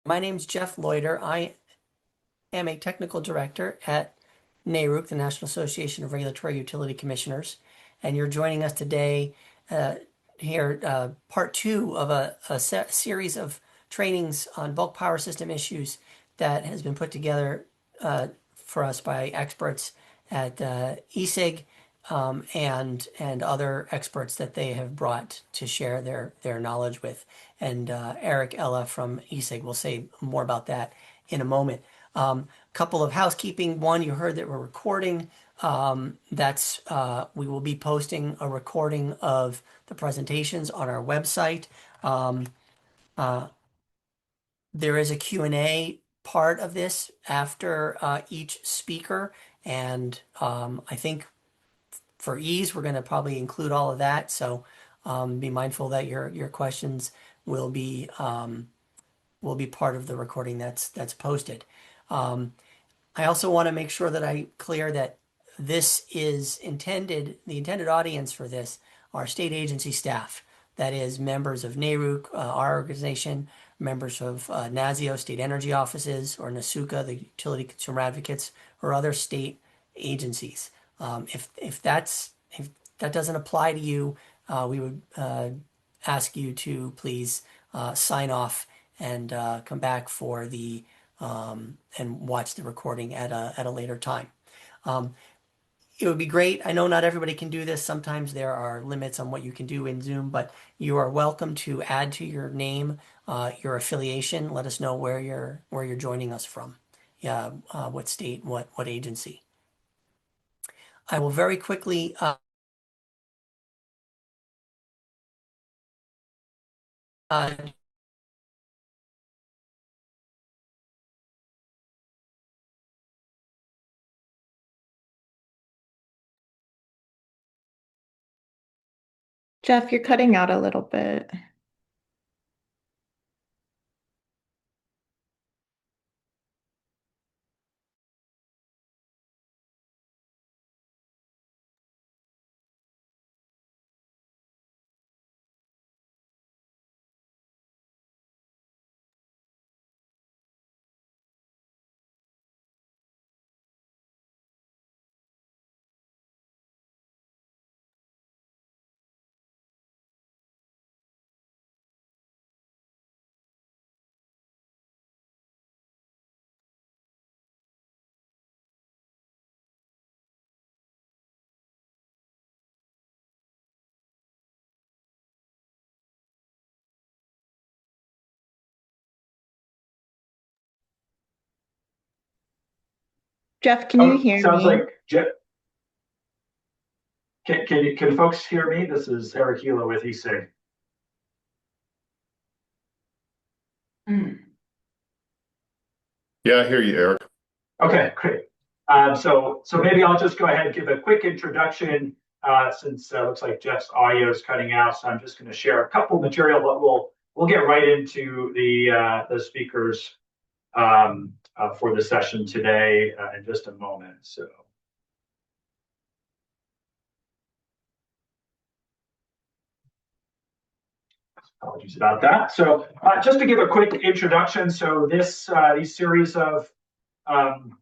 My name's Jeff Loiter. I am a technical director at NARUC, the National Association of Regulatory Utility Commissioners, and you're joining us today uh, here, part two of a series of trainings on bulk power system issues that has been put together for us by experts at ESIG and other experts that they have brought to share their knowledge with. And Eric Ella from ESIG will say more about that in a moment. Couple of housekeeping. One, you heard that we're recording. We will be posting a recording of the presentations on our website. There is a Q&A part of this after each speaker, and I think for ease, we're going to probably include all of that. So be mindful that your questions will be part of the recording that's posted. I also want to make sure that I clear that this is the intended audience for this are state agency staff. That is members of NARUC, our organization, members of NASIO, state energy offices, or NASUCA, the utility consumer advocates, or other state agencies. If that doesn't apply to you, we would ask you to please sign off and come back for the and watch the recording at a later time. It would be great. I know not everybody can do this. Sometimes there are limits on what you can do in Zoom, but you are welcome to add to your name your affiliation. Let us know where you're joining us from. Yeah, what state, what agency. I will very quickly uh, Jeff, you're cutting out a little bit. Jeff, can you Oh, hear sounds me? like can folks hear me? This is Eric Hilo with eSig. Yeah, I hear you, Eric. Okay, great. So maybe I'll just go ahead and give a quick introduction since it looks like Jeff's audio is cutting out. So I'm just going to share a couple material, but we'll get right into the speakers for the session today in just a moment. So. Apologies about that. So just to give a quick introduction, so these series of um,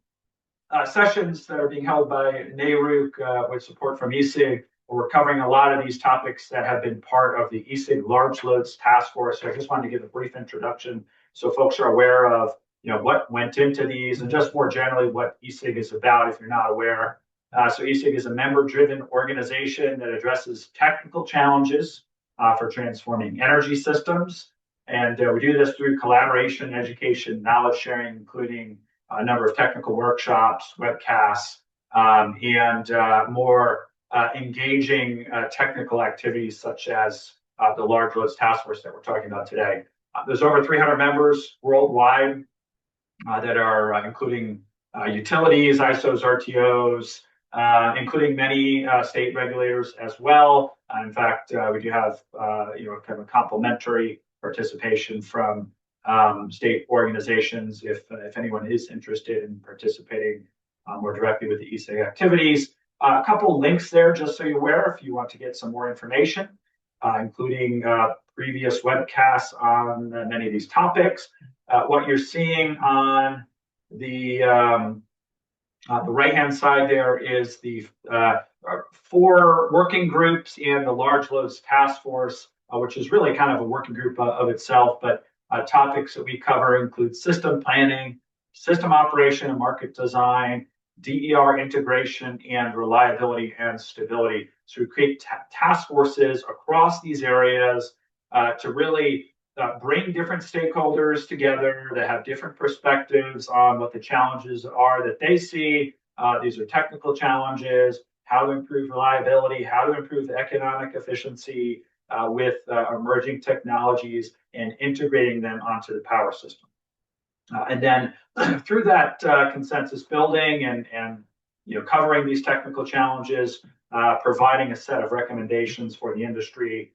sessions that are being held by NARUC with support from ESIG, we're covering a lot of these topics that have been part of the ESIG Large Loads Task Force. So I just wanted to give a brief introduction so folks are aware of what went into these and just more generally what ESIG is about if you're not aware. So ESIG is a member-driven organization that addresses technical challenges for transforming energy systems. And we do this through collaboration, education, knowledge sharing, including a number of technical workshops, webcasts, and more engaging technical activities such as the Large Loads Task Force that we're talking about today. There's over 300 members worldwide that are including utilities, ISOs, RTOs, including many state regulators as well. In fact, we do have kind of a complementary participation from state organizations if anyone is interested in participating more directly with the ESA activities. A couple links there just so you're aware if you want to get some more information. including previous webcasts on many of these topics. What you're seeing on the right-hand side there is the 4 working groups in the Large Loads Task Force, which is really kind of a working group of itself, but topics that we cover include system planning, system operation and market design, DER integration, and reliability and stability. So we create task forces across these areas to really bring different stakeholders together that have different perspectives on what the challenges are that they see. These are technical challenges, how to improve reliability, how to improve economic efficiency with emerging technologies and integrating them onto the power system. And then through that consensus building and covering these technical challenges, providing a set of recommendations for the industry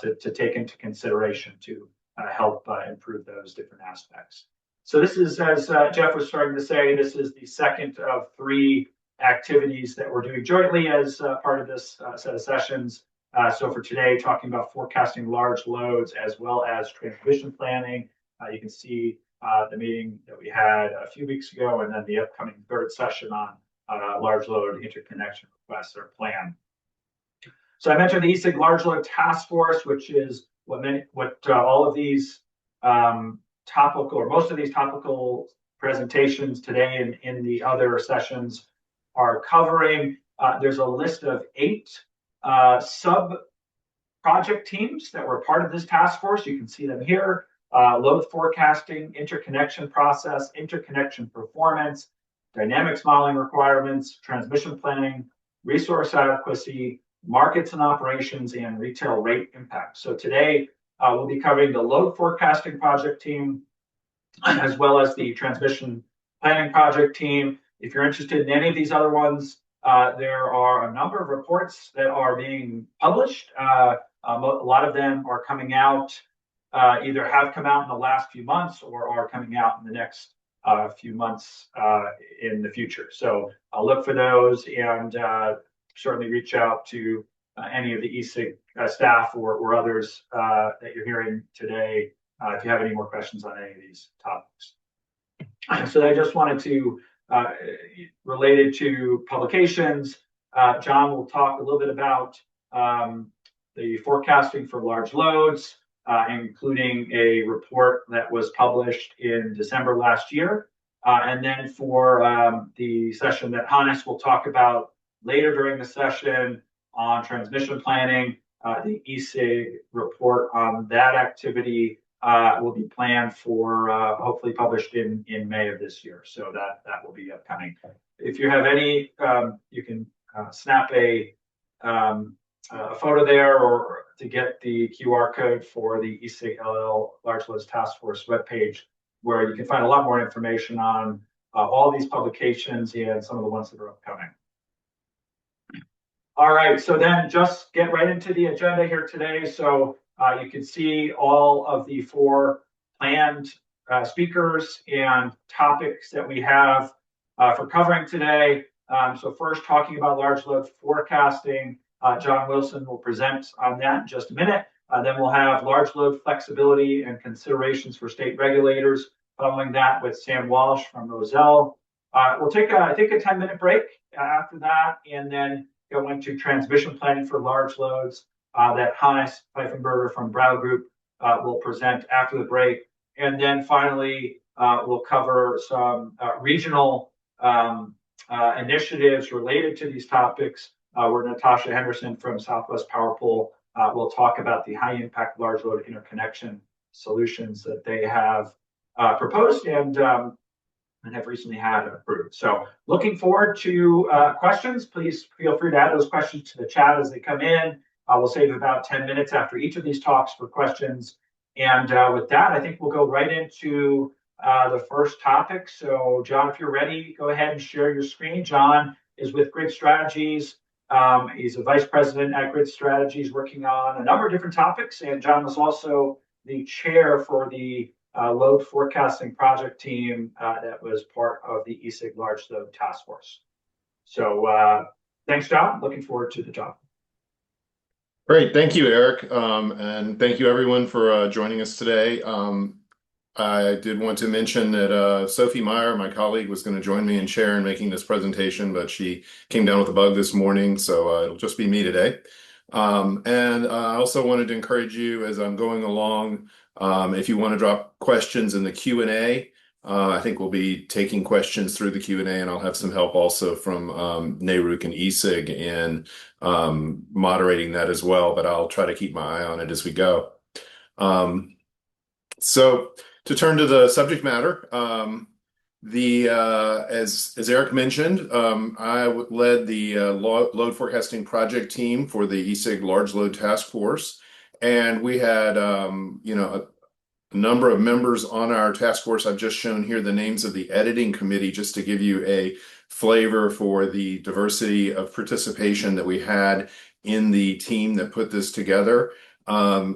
to take into consideration to help improve those different aspects. So this is, as Jeff was starting to say, this is the second of 3 activities that we're doing jointly as part of this set of sessions. So for today, talking about forecasting large loads as well as transmission planning. You can see the meeting that we had a few weeks ago, and then the upcoming 3rd session on large load interconnection requests or plan. So I mentioned the ESIG Large Load Task Force, which is what all of these topical, or most of these topical presentations today in the other sessions are covering. There's a list of 8 sub-project teams that were part of this task force. You can see them here. Load forecasting, interconnection process, interconnection performance, dynamics modeling requirements, transmission planning, resource adequacy, markets and operations, and retail rate impact. So today, we'll be covering the load forecasting project team, as well as the transmission planning project team. If you're interested in any of these other ones, there are a number of reports that are being published. A lot of them are coming out, either have come out in the last few months or are coming out in the next few months in the future. So I'll look for those and certainly reach out to any of the ESIG staff or others that you're hearing today if you have any more questions on any of these topics. So I just wanted to, related to publications, John will talk a little bit about the forecasting for large loads, including a report that was published in December last year. And then for the session that Hannes will talk about later during the session on transmission planning, the ESIG report on that activity will be planned for hopefully published in May of this year. So that will be upcoming. If you have any, you can snap a photo there or to get the QR code for the ESIG LL Large Loads Task Force webpage, where you can find a lot more information on all these publications and some of the ones that are upcoming. All right, so then just get right into the agenda here today. So you can see all of the 4 planned speakers and topics that we have for covering today. So first, talking about large load forecasting, John Wilson will present on that in just a minute. Then we'll have large load flexibility and considerations for state regulators. Following that with Sam Walsh from Roselle. We'll take I think a 10-minute break after that, and then go into transmission planning for large loads that Hannes Pfeifenberger from Brow Group will present after the break. And then finally, we'll cover some regional initiatives related to these topics, where Natasha Henderson from Southwest Power Pool will talk about the high impact large load interconnection solutions that they have proposed and have recently had approved. So looking forward to questions. Please feel free to add those questions to the chat as they come in. We'll save about 10 minutes after each of these talks for questions. And with that, I think we'll go right into the first topic. So John, if you're ready, go ahead and share your screen. John is with Grid Strategies. He's a vice president at Grid Strategies working on a number of different topics. And John was also the chair for the load forecasting project team that was part of the ESIG Large Load Task Force. So thanks, John. Looking forward to the job. Great. Thank you, Eric. And thank you everyone for joining us today. I did want to mention that Sophie Meyer, my colleague, was going to join me in chair in making this presentation, but she came down with a bug this morning, so it'll just be me today. And I also wanted to encourage you as I'm going along, if you want to drop questions in the Q&A, I think we'll be taking questions through the Q&A, and I'll have some help also from NARUC and ESIG in moderating that as well, but I'll try to keep my eye on it as we go. So to turn to the subject matter, as Eric mentioned, I led the load forecasting project team for the ESIG Large Load Task Force, and we had a number of members on our task force. I've just shown here the names of the editing committee just to give you a flavor for the diversity of participation that we had in the team that put this together.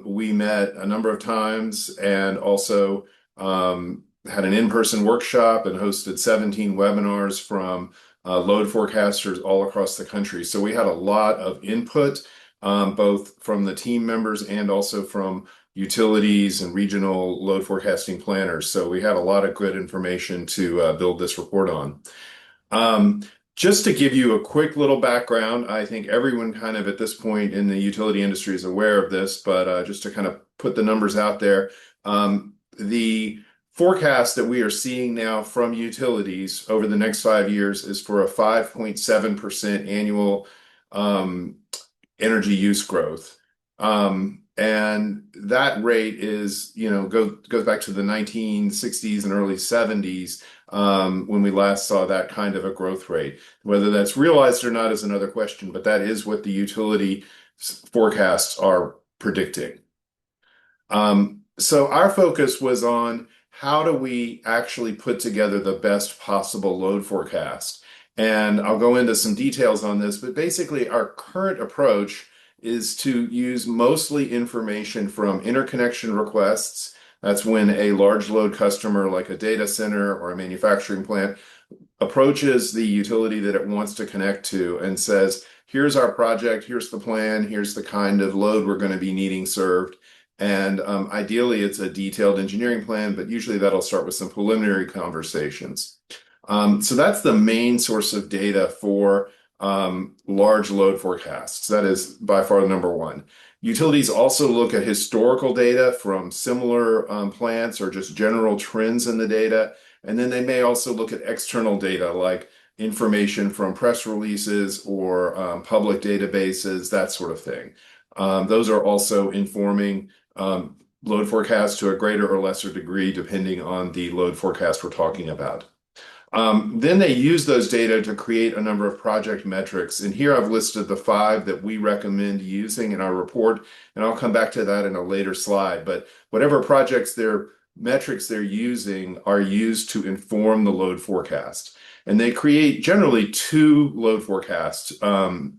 We met a number of times and also had an in-person workshop and hosted 17 webinars from load forecasters all across the country. So we had a lot of input, both from the team members and also from utilities and regional load forecasting planners. So we had a lot of good information to build this report on. Just to give you a quick little background, I think everyone kind of at this point in the utility industry is aware of this, but just to kind of put the numbers out there, the forecast that we are seeing now from utilities over the next 5 years is for a 5.7% annual energy use growth. And that rate is, goes back to the 1960s and early 70s when we last saw that kind of a growth rate. Whether that's realized or not is another question, but that is what the utility forecasts are predicting. So our focus was on how do we actually put together the best possible load forecast. And I'll go into some details on this, but basically our current approach is to use mostly information from interconnection requests. That's when a large load customer like a data center or a manufacturing plant approaches the utility that it wants to connect to and says, here's our project, here's the plan, here's the kind of load we're going to be needing served. And ideally, it's a detailed engineering plan, but usually that'll start with some preliminary conversations. So that's the main source of data for large load forecasts. That is by far the number one. Utilities also look at historical data from similar plants or just general trends in the data. And then they may also look at external data like information from press releases or public databases, that sort of thing. Those are also informing load forecasts to a greater or lesser degree, depending on the load forecast we're talking about. Then they use those data to create a number of project metrics. And here I've listed the 5 that we recommend using in our report, and I'll come back to that in a later slide. But whatever metrics they're using are used to inform the load forecast. And they create generally 2 load forecast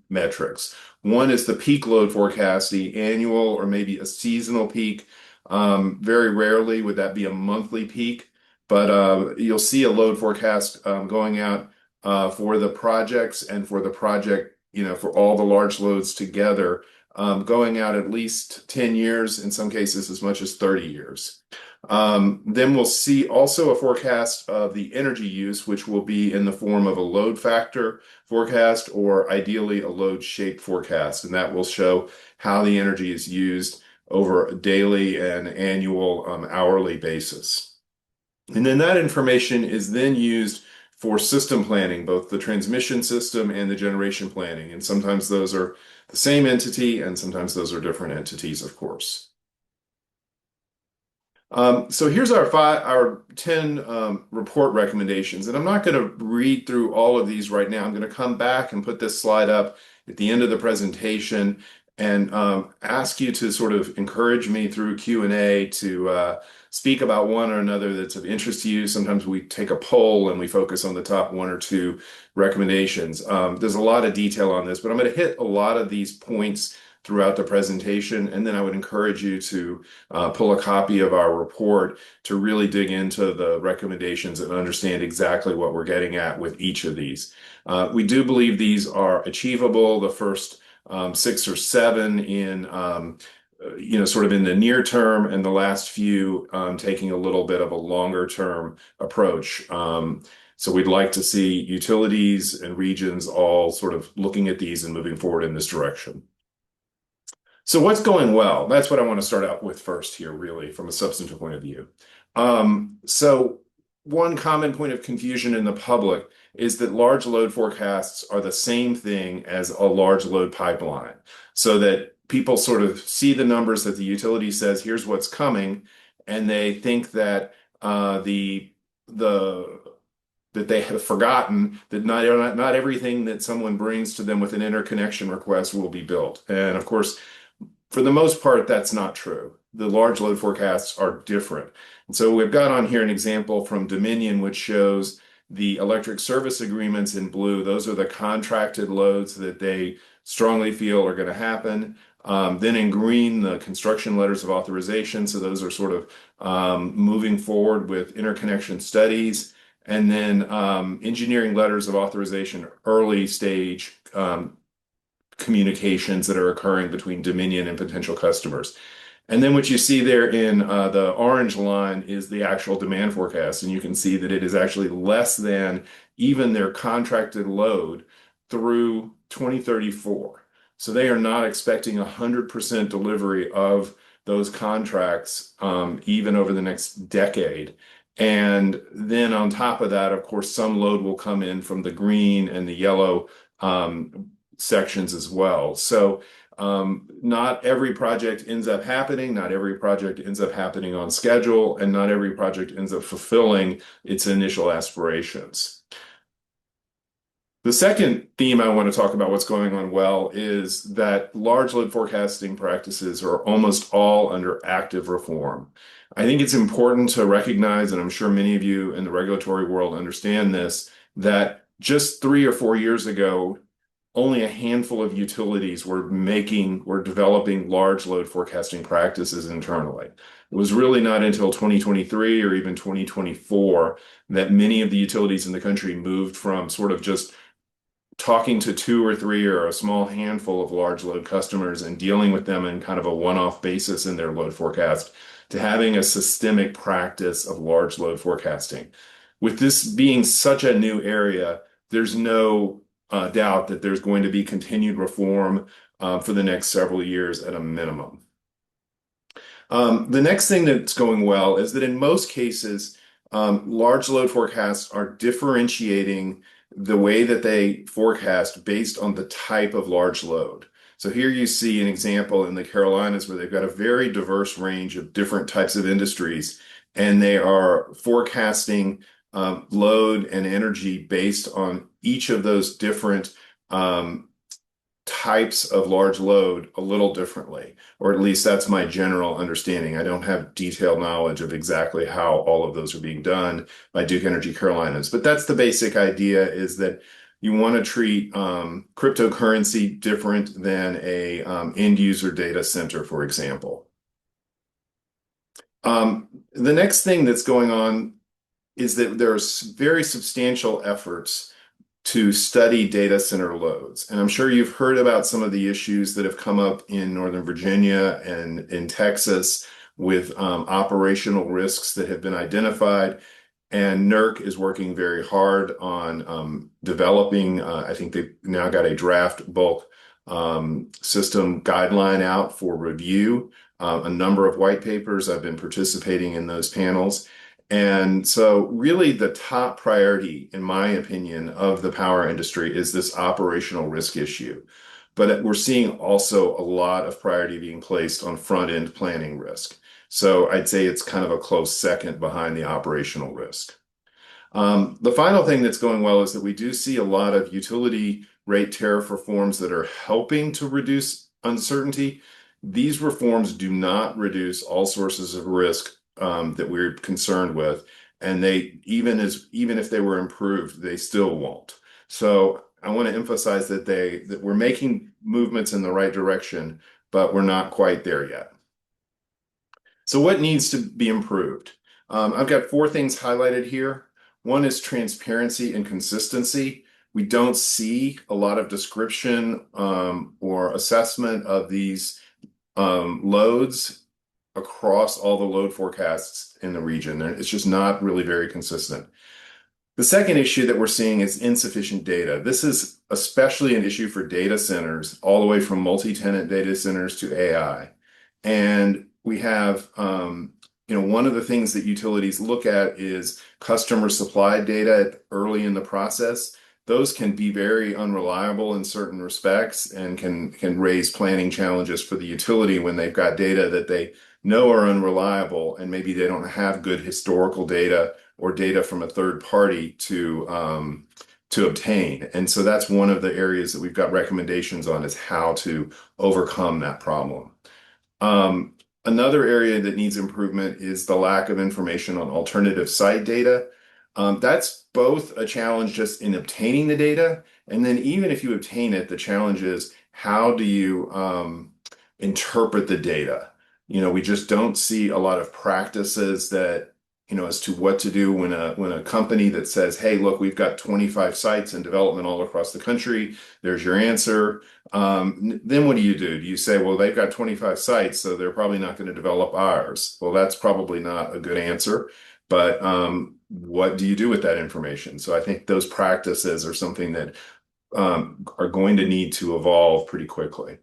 metrics. One is the peak load forecast, the annual or maybe a seasonal peak. Very rarely would that be a monthly peak. But you'll see a load forecast going out for the projects and for the project, for all the large loads together, going out at least 10 years, in some cases as much as 30 years. Then we'll see also a forecast of the energy use, which will be in the form of a load factor forecast or ideally a load shape forecast. And that will show how the energy is used over a daily and annual hourly basis. And then that information is then used for system planning, both the transmission system and the generation planning. And sometimes those are the same entity, and sometimes those are different entities, of course. So here's our 10 report recommendations. And I'm not going to read through all of these right now. I'm going to come back and put this slide up at the end of the presentation and ask you to sort of encourage me through Q&A to speak about one or another that's of interest to you. Sometimes we take a poll and we focus on the top 1 or 2 recommendations. There's a lot of detail on this, but I'm going to hit a lot of these points throughout the presentation, and then I would encourage you to pull a copy of our report to really dig into the recommendations and understand exactly what we're getting at with each of these. We do believe these are achievable. The first 6 or 7 in sort of in the near term, and the last few taking a little bit of a longer term approach. So we'd like to see utilities and regions all sort of looking at these and moving forward in this direction. So what's going well? That's what I want to start out with first here, really, from a substantive point of view. So one common point of confusion in the public is that large load forecasts are the same thing as a large load pipeline. So that people sort of see the numbers that the utility says, here's what's coming, and they think that that they have forgotten that not everything that someone brings to them with an interconnection request will be built. And of course, for the most part, that's not true. The large load forecasts are different. And so we've got on here an example from Dominion, which shows the electric service agreements in blue. Those are the contracted loads that they strongly feel are going to happen. Then in green, the construction letters of authorization. So those are sort of moving forward with interconnection studies. And then engineering letters of authorization, early stage communications that are occurring between Dominion and potential customers. And then what you see there in the orange line is the actual demand forecast. And you can see that it is actually less than even their contracted load through 2034. So they are not expecting 100% delivery of those contracts even over the next decade. And then on top of that, of course, some load will come in from the green and the yellow sections as well. So not every project ends up happening, not every project ends up happening on schedule, and not every project ends up fulfilling its initial aspirations. The second theme I want to talk about what's going on well is that large load forecasting practices are almost all under active reform. I think it's important to recognize, and I'm sure many of you in the regulatory world understand this, that just 3 or 4 years ago, only a handful of utilities were developing large load forecasting practices internally. It was really not until 2023 or even 2024 that many of the utilities in the country moved from sort of just talking to 2 or 3 or a small handful of large load customers and dealing with them in kind of a one-off basis in their load forecast to having a systemic practice of large load forecasting. With this being such a new area, there's no doubt that there's going to be continued reform for the next several years at a minimum. The next thing that's going well is that in most cases, large load forecasts are differentiating the way that they forecast based on the type of large load. So here you see an example in the Carolinas where they've got a very diverse range of different types of industries, and they are forecasting load and energy based on each of those different types of large load a little differently, or at least that's my general understanding. I don't have detailed knowledge of exactly how all of those are being done by Duke Energy Carolinas, but that's the basic idea, is that you want to treat cryptocurrency different than a end user data center, for example. The next thing that's going on is that there's very substantial efforts to study data center loads. And I'm sure you've heard about some of the issues that have come up in Northern Virginia and in Texas with operational risks that have been identified. And NERC is working very hard on developing, I think they've now got a draft bulk system guideline out for review. A number of white papers, I've been participating in those panels. And so really the top priority, in my opinion, of the power industry is this operational risk issue. But we're seeing also a lot of priority being placed on front-end planning risk. So I'd say it's kind of a close second behind the operational risk. The final thing that's going well is that we do see a lot of utility rate tariff reforms that are helping to reduce uncertainty. These reforms do not reduce all sources of risk that we're concerned with, and even if they were improved, they still won't. So I want to emphasize that we're making movements in the right direction, but we're not quite there yet. So what needs to be improved? I've got 4 things highlighted here. One is transparency and consistency. We don't see a lot of description or assessment of these loads across all the load forecasts in the region. It's just not really very consistent. The second issue that we're seeing is insufficient data. This is especially an issue for data centers, all the way from multi-tenant data centers to AI. And we have, one of the things that utilities look at is customer supplied data early in the process. Those can be very unreliable in certain respects and can raise planning challenges for the utility when they've got data that they know are unreliable, and maybe they don't have good historical data or data from a third party to obtain. And so that's one of the areas that we've got recommendations on, is how to overcome that problem. Another area that needs improvement is the lack of information on alternative site data. That's both a challenge just in obtaining the data, and then even if you obtain it, the challenge is, how do you interpret the data? We just don't see a lot of practices that, as to what to do when a company that says, hey, look, we've got 25 sites in development all across the country. There's your answer. Then what do? Do you say, well, they've got 25 sites, so they're probably not going to develop ours? Well, that's probably not a good answer. But what do you do with that information? So I think those practices are something that are going to need to evolve pretty quickly.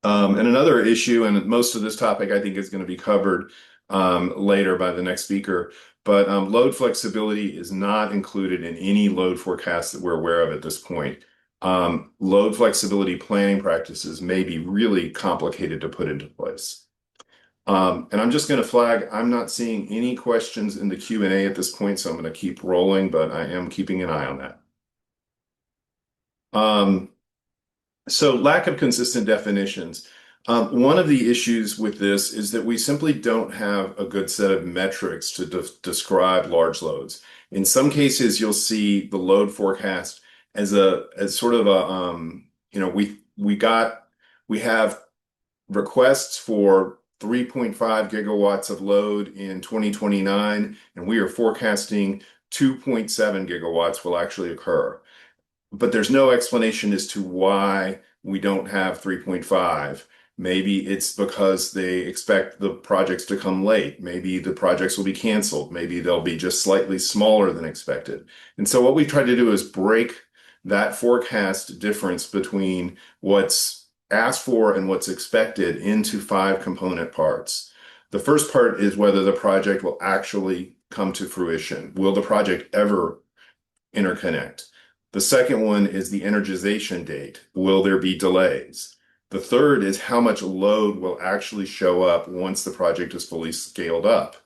And another issue, and most of this topic I think is going to be covered later by the next speaker, but load flexibility is not included in any load forecast that we're aware of at this point. Load flexibility planning practices may be really complicated to put into place. And I'm just going to flag, I'm not seeing any questions in the Q&A at this point, so I'm going to keep rolling, but I am keeping an eye on that. So lack of consistent definitions. One of the issues with this is that we simply don't have a good set of metrics to describe large loads. In some cases, you'll see the load forecast as sort of a, we have requests for 3.5 gigawatts of load in 2029, and we are forecasting 2.7 gigawatts will actually occur. But there's no explanation as to why we don't have 3.5. Maybe it's because they expect the projects to come late. Maybe the projects will be canceled. Maybe they'll be just slightly smaller than expected. And so what we've tried to do is break that forecast difference between what's asked for and what's expected into 5 component parts. The first part is whether the project will actually come to fruition. Will the project ever interconnect? The second one is the energization date. Will there be delays? The third is how much load will actually show up once the project is fully scaled up.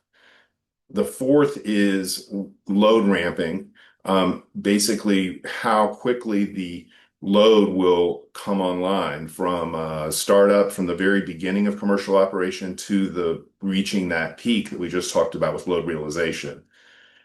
The fourth is load ramping, basically how quickly the load will come online from startup, from the very beginning of commercial operation to the reaching that peak that we just talked about with load realization.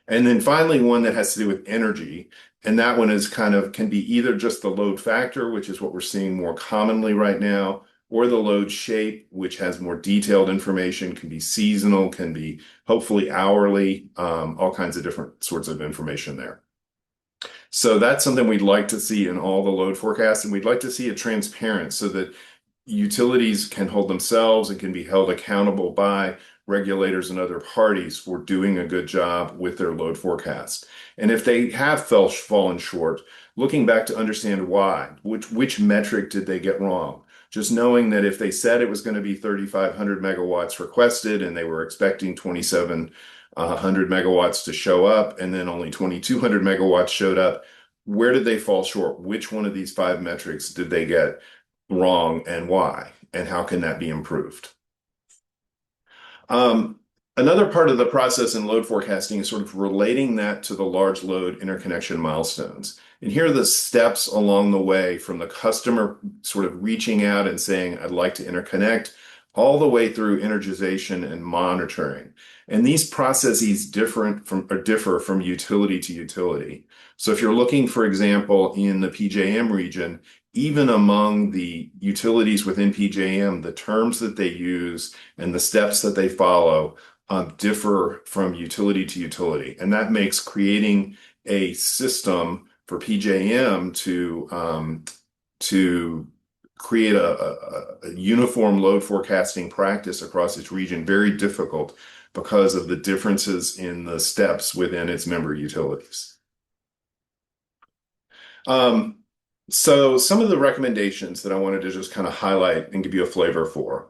And then finally, one that has to do with energy. And that one is can be either just the load factor, which is what we're seeing more commonly right now, or the load shape, which has more detailed information, can be seasonal, can be hopefully hourly, all kinds of different sorts of information there. So that's something we'd like to see in all the load forecasts, and we'd like to see it transparent so that utilities can hold themselves and can be held accountable by regulators and other parties for doing a good job with their load forecast. And if they have fallen short, looking back to understand why, which metric did they get wrong? Just knowing that if they said it was going to be 3,500 megawatts requested and they were expecting 2,700 megawatts to show up, and then only 2,200 megawatts showed up, where did they fall short? Which one of these 5 metrics did they get wrong, and why? And how can that be improved? Another part of the process in load forecasting is sort of relating that to the large load interconnection milestones. And here are the steps along the way from the customer sort of reaching out and saying, I'd like to interconnect, all the way through energization and monitoring. And these processes differ from utility to utility. So if you're looking, for example, in the PJM region, even among the utilities within PJM, the terms that they use and the steps that they follow differ from utility to utility. And that makes creating a system for PJM to create a uniform load forecasting practice across its region very difficult because of the differences in the steps within its member utilities. So some of the recommendations that I wanted to just kind of highlight and give you a flavor for.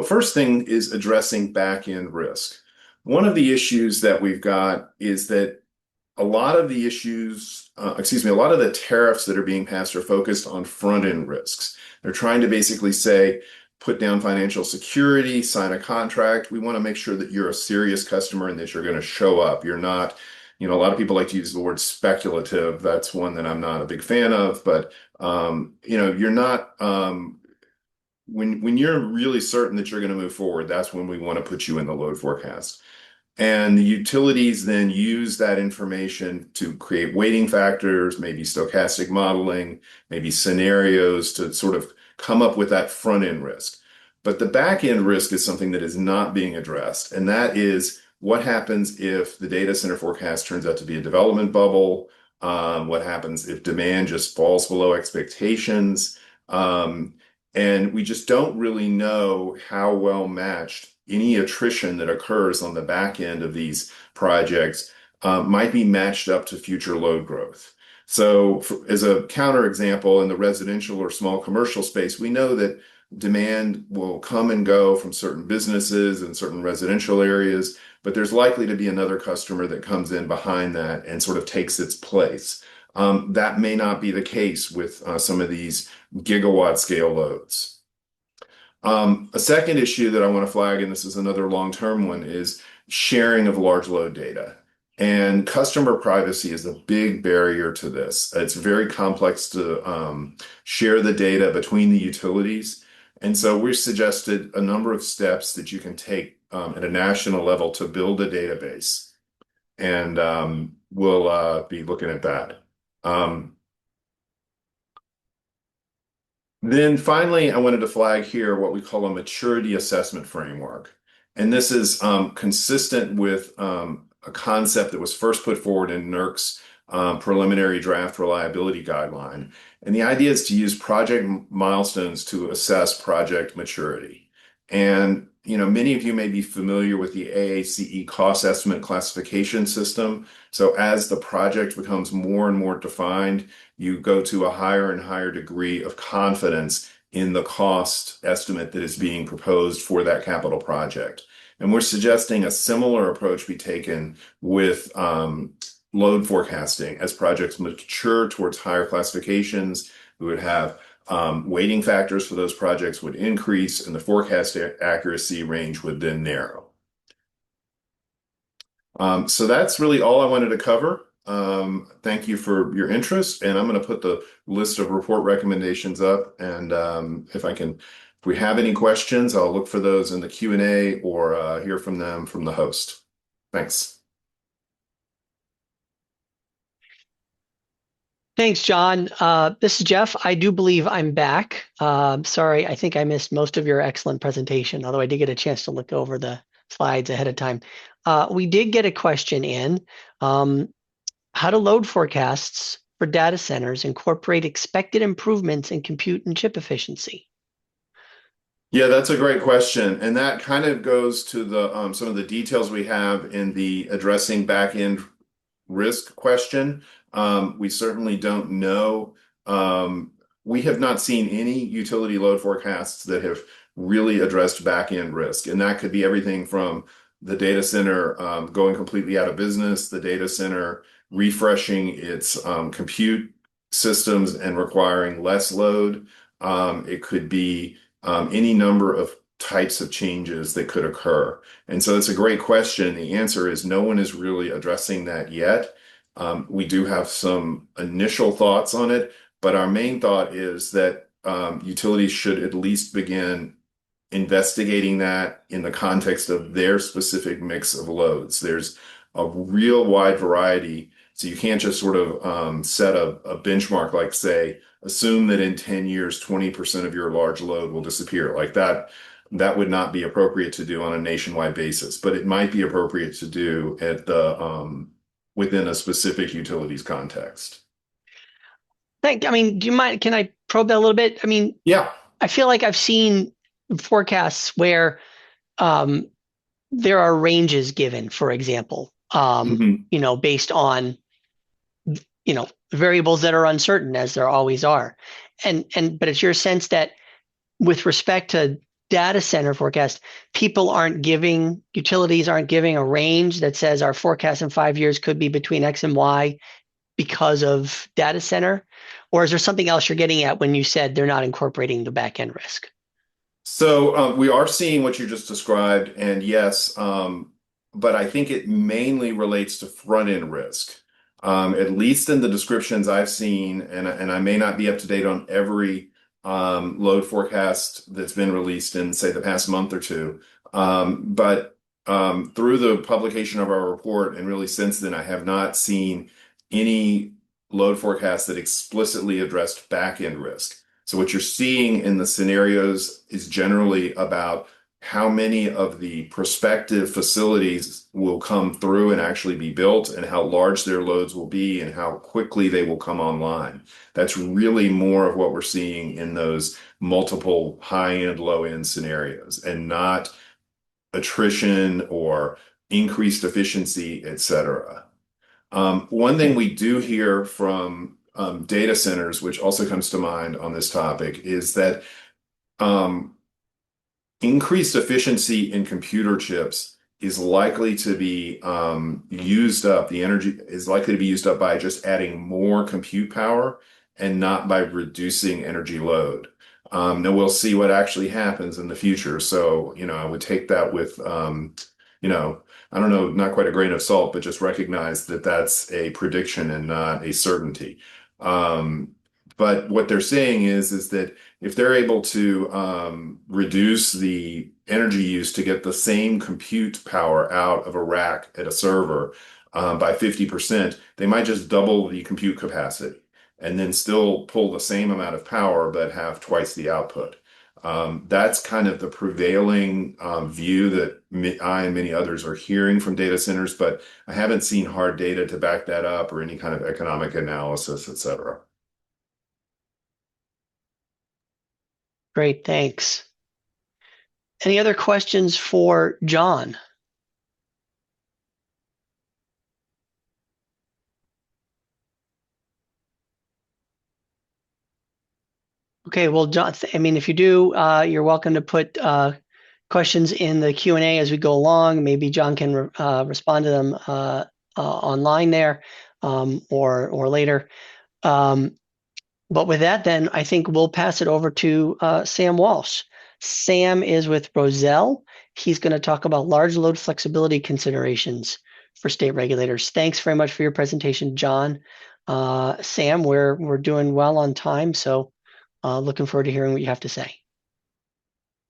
First thing is addressing back-end risk. One of the issues that we've got is that a lot of the a lot of the tariffs that are being passed are focused on front-end risks. They're trying to basically say, put down financial security, sign a contract. We want to make sure that you're a serious customer and that you're going to show up. You're not, a lot of people like to use the word speculative. That's one that I'm not a big fan of, but you're not, when you're really certain that you're going to move forward, that's when we want to put you in the load forecast. And the utilities then use that information to create weighting factors, maybe stochastic modeling, maybe scenarios to sort of come up with that front end risk. But the back end risk is something that is not being addressed. And that is what happens if the data center forecast turns out to be a development bubble? What happens if demand just falls below expectations? And we just don't really know how well matched any attrition that occurs on the back end of these projects might be matched up to future load growth. So as a counterexample, in the residential or small commercial space, we know that demand will come and go from certain businesses and certain residential areas, but there's likely to be another customer that comes in behind that and sort of takes its place. That may not be the case with some of these gigawatt scale loads. A second issue that I want to flag, and this is another long-term one, is sharing of large load data. And customer privacy is a big barrier to this. It's very complex to share the data between the utilities. And so we've suggested a number of steps that you can take at a national level to build a database. And we'll be looking at that. Then finally, I wanted to flag here what we call a maturity assessment framework. And this is consistent with a concept that was first put forward in NERC's preliminary draft reliability guideline. And the idea is to use project milestones to assess project maturity. And many of you may be familiar with the AACE cost estimate classification system. So as the project becomes more and more defined, you go to a higher and higher degree of confidence in the cost estimate that is being proposed for that capital project. And we're suggesting a similar approach be taken with load forecasting. As projects mature towards higher classifications, we would have weighting factors for those projects would increase and the forecast accuracy range would then narrow. So that's really all I wanted to cover. Thank you for your interest, and I'm going to put the list of report recommendations up. And if we have any questions, I'll look for those in the Q&A or hear from them from the host. Thanks. Thanks, John. This is Jeff. I do believe I'm back. Sorry, I think I missed most of your excellent presentation, although I did get a chance to look over the slides ahead of time. We did get a question in. How do load forecasts for data centers incorporate expected improvements in compute and chip efficiency? Yeah, that's a great question. And that kind of goes to the some of the details we have in the addressing back-end risk question. We certainly don't know. We have not seen any utility load forecasts that have really addressed back-end risk. And that could be everything from the data center going completely out of business, the data center refreshing its compute systems and requiring less load. It could be any number of types of changes that could occur. And so it's a great question. The answer is no one is really addressing that yet. We do have some initial thoughts on it, but our main thought is that utilities should at least begin investigating that in the context of their specific mix of loads. There's a real wide variety. So you can't just sort of set a benchmark, like say, assume that in 10 years, 20% of your large load will disappear. Like that would not be appropriate to do on a nationwide basis, but it might be appropriate to do at the within a specific utilities context. I mean, do you mind? Can I probe that a little bit? I mean, Yeah. I feel like I've seen forecasts where um, there are ranges given, for example, Mhm. based on variables that are uncertain, as there always are. But it's your sense that with respect to data center forecast, utilities aren't giving a range that says our forecast in 5 years could be between X and Y because of data center? Or is there something else you're getting at when you said they're not incorporating the back end risk? So we are seeing what you just described, and yes, but I think it mainly relates to front end risk. At least in the descriptions I've seen, and I may not be up to date on every load forecast that's been released in, say, the past month or two. But through the publication of our report, and really since then, I have not seen any load forecast that explicitly addressed back end risk. So what you're seeing in the scenarios is generally about how many of the prospective facilities will come through and actually be built, and how large their loads will be, and how quickly they will come online. That's really more of what we're seeing in those multiple high-end, low-end scenarios, and not attrition or increased efficiency, et cetera. One thing we do hear from data centers, which also comes to mind on this topic, is that um, increased efficiency in computer chips is likely to be used up. The energy is likely to be used up by just adding more compute power and not by reducing energy load. Now we'll see what actually happens in the future. So, I would take that with, you know, I don't know, not quite a grain of salt, but just recognize that that's a prediction and not a certainty. Um, but what they're saying is that if they're able to reduce the energy use to get the same compute power out of a rack at a server by 50%, they might just double the compute capacity and then still pull the same amount of power but have twice the output. That's kind of the prevailing view that I and many others are hearing from data centers, but I haven't seen hard data to back that up or any kind of economic analysis, et cetera. Great, thanks. Any other questions for John? Okay, well, John, I mean, if you do, you're welcome to put questions in the Q&A as we go along. Maybe John can respond to them online there or later. But with that, then I think we'll pass it over to Sam Walsh. Sam is with Roselle. He's going to talk about large load flexibility considerations for state regulators. Thanks very much for your presentation, John. Sam, we're doing well on time, so looking forward to hearing what you have to say.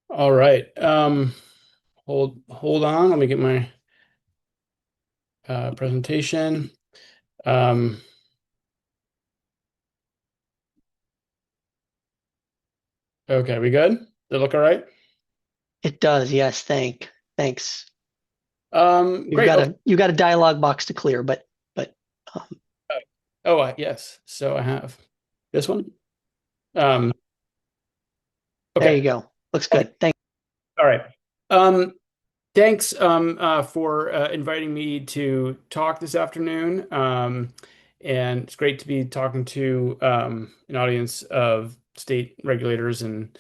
All right. Hold on. Let me get my presentation. Okay, we good? Does it look all right? It does, yes. Thanks. Great. You got a dialogue box to clear, but um, Yes. So I have this one. Um, there you okay. go. Looks good. Thanks. All right. Thanks for inviting me to talk this afternoon. And it's great to be talking to an audience of state regulators and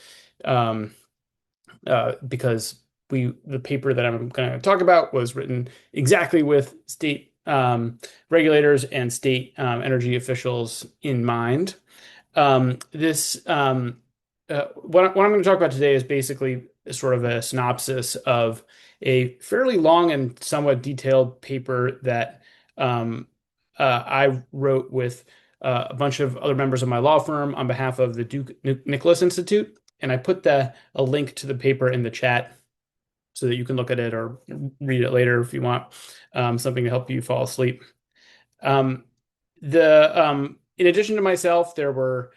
because the paper that I'm going to talk about was written exactly with state regulators and state energy officials in mind. What I'm going to talk about today is basically sort of a synopsis of a fairly long and somewhat detailed paper that I wrote with a bunch of other members of my law firm on behalf of the Duke Nicholas Institute. And I put a link to the paper in the chat so that you can look at it or read it later if you want something to help you fall asleep. In addition to myself, there were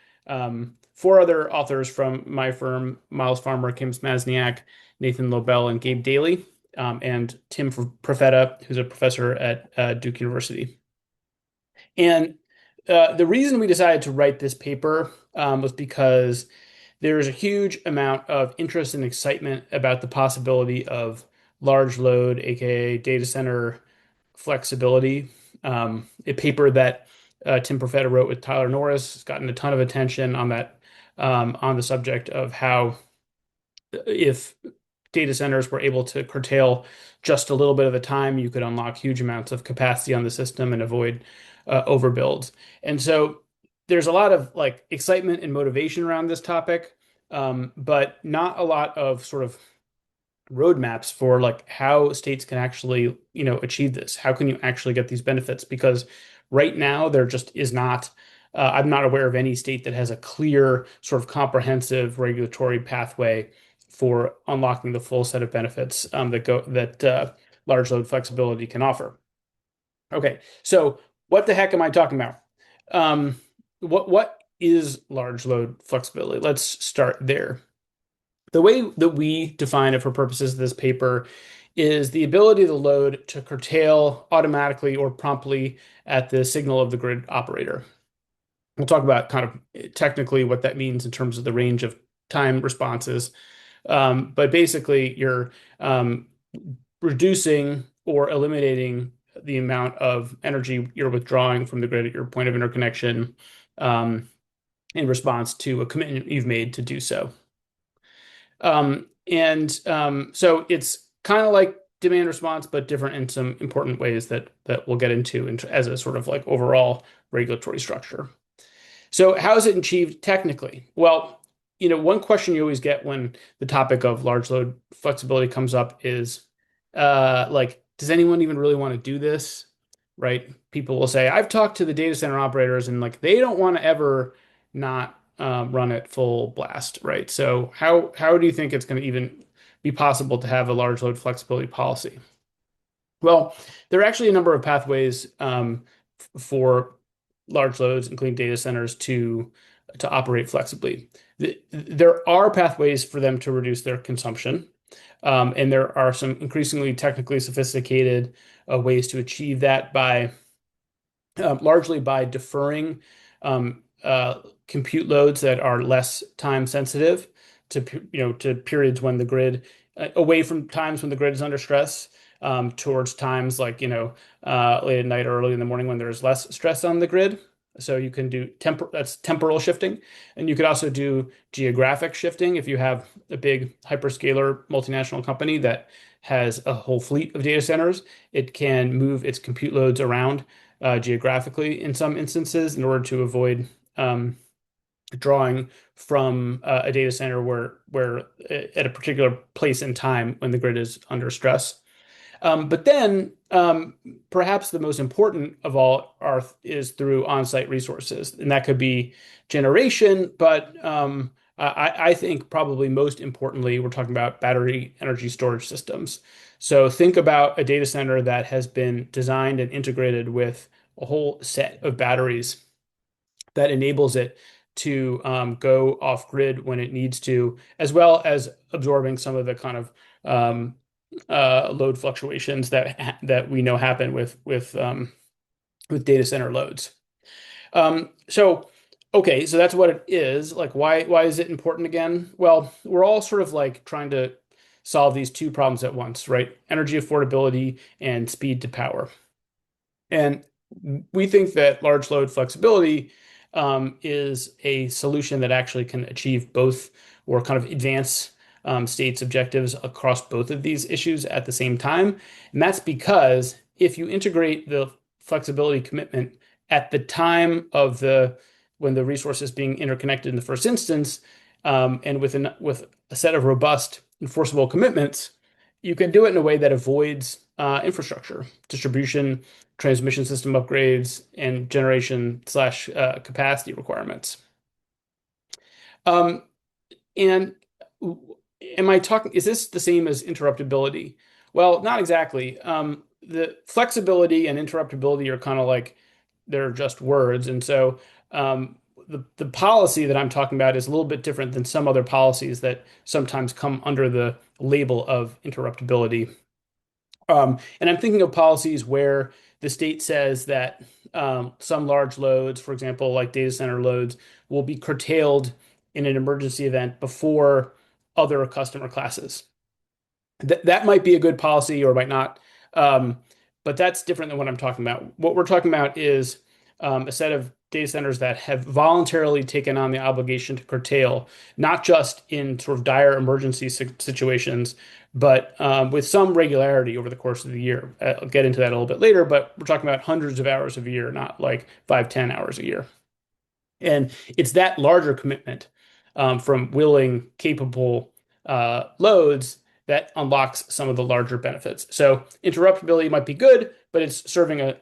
four other authors from my firm: Miles Farmer, Kim Smazniak, Nathan Lobel, and Gabe Daly, and Tim Profeta, who's a professor at Duke University. And the reason we decided to write this paper was because there is a huge amount of interest and excitement about the possibility of large load, aka data center flexibility. A paper that Tim Profeta wrote with Tyler Norris has gotten a ton of attention on that on the subject of how if data centers were able to curtail just a little bit of the time, you could unlock huge amounts of capacity on the system and avoid overbuilds. And so there's a lot of like excitement and motivation around this topic, but not a lot of sort of roadmaps for like how states can actually, achieve this. How can you actually get these benefits? Because right now there just is not. I'm not aware of any state that has a clear, sort of comprehensive regulatory pathway for unlocking the full set of benefits that large load flexibility can offer. Okay, so what the heck am I talking about? What is large load flexibility? Let's start there. The way that we define it for purposes of this paper is the ability of the load to curtail automatically or promptly at the signal of the grid operator. We'll talk about kind of technically what that means in terms of the range of time responses. But basically, you're reducing or eliminating the amount of energy you're withdrawing from the grid at your point of interconnection in response to a commitment you've made to do so. So it's kind of like demand response, but different in some important ways that we'll get into as a sort of like overall regulatory structure. So how is it achieved technically? Well, one question you always get when the topic of large load flexibility comes up is does anyone even really want to do this? Right? People will say, I've talked to the data center operators and like they don't want to ever not run at full blast, right? So how do you think it's going to even be possible to have a large load flexibility policy? Well, there are actually a number of pathways for large loads, including data centers, to operate flexibly. There are pathways for them to reduce their consumption, and there are some increasingly technically sophisticated ways to achieve that by largely by deferring compute loads that are less time sensitive to periods when the grid away from times when the grid is under stress towards times like late at night or early in the morning when there's less stress on the grid. So you can do that's temporal shifting, and you could also do geographic shifting if you have a big hyperscaler multinational company that has a whole fleet of data centers. It can move its compute loads around geographically in some instances in order to avoid drawing from a data center where at a particular place in time when the grid is under stress. But then perhaps the most important of all is through on-site resources, and that could be generation, but I think probably most importantly, we're talking about battery energy storage systems. So think about a data center that has been designed and integrated with a whole set of batteries that enables it to go off grid when it needs to, as well as absorbing some of the kind of load fluctuations that we know happen with data center loads. So okay, so that's what it is. Like, why is it important again? Well, we're all sort of like trying to solve these two problems at once, right? Energy affordability and speed to power. And we think that large load flexibility is a solution that actually can achieve both or kind of advance states' objectives across both of these issues at the same time. And that's because if you integrate the flexibility commitment at the time of when the resource is being interconnected in the first instance, and with a set of robust enforceable commitments, you can do it in a way that avoids infrastructure, distribution, transmission system upgrades, and generation slash capacity requirements. And am I talking, is this the same as interruptibility? Well, not exactly. The flexibility and interruptibility are kind of like they're just words. And so the policy that I'm talking about is a little bit different than some other policies that sometimes come under the label of interruptibility. And I'm thinking of policies where the state says that some large loads, for example, like data center loads, will be curtailed in an emergency event before other customer classes. That might be a good policy or might not. Um, but that's different than what I'm talking about. What we're talking about is a set of data centers that have voluntarily taken on the obligation to curtail, not just in sort of dire emergency situations, but with some regularity over the course of the year. I'll get into that a little bit later, but we're talking about hundreds of hours a year, not like 5, 10 hours a year. And it's that larger commitment from willing, capable loads that unlocks some of the larger benefits. So interruptibility might be good, but it's serving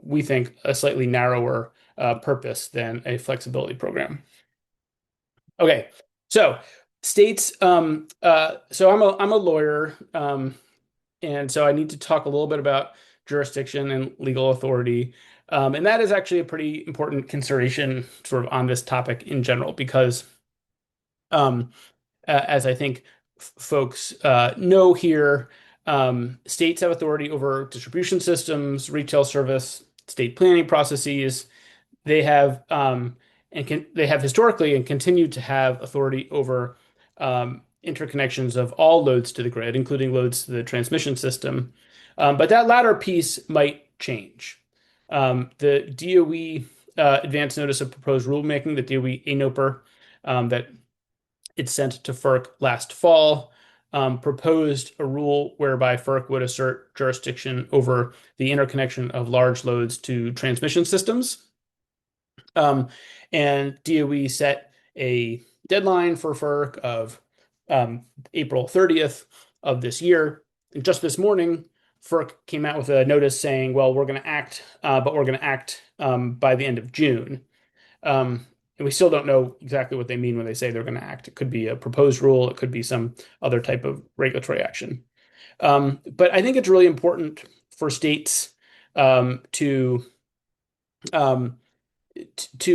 we think, a slightly narrower purpose than a flexibility program. Okay, so states. So I'm a lawyer, and so I need to talk a little bit about jurisdiction and legal authority. And that is actually a pretty important consideration sort of on this topic in general, because um, as I think folks know here, states have authority over distribution systems, retail service, state planning processes. They have they have historically and continue to have authority over interconnections of all loads to the grid, including loads to the transmission system. But that latter piece might change. The DOE advance notice of proposed rulemaking, the DOE ANOPR, that it sent to FERC last fall, proposed a rule whereby FERC would assert jurisdiction over the interconnection of large loads to transmission systems. And DOE set a deadline for FERC of April 30th of this year. And just this morning, FERC came out with a notice saying, well, we're going to act, but we're going to act by the end of June. And we still don't know exactly what they mean when they say they're going to act. It could be a proposed rule, it could be some other type of regulatory action. But I think it's really important for states to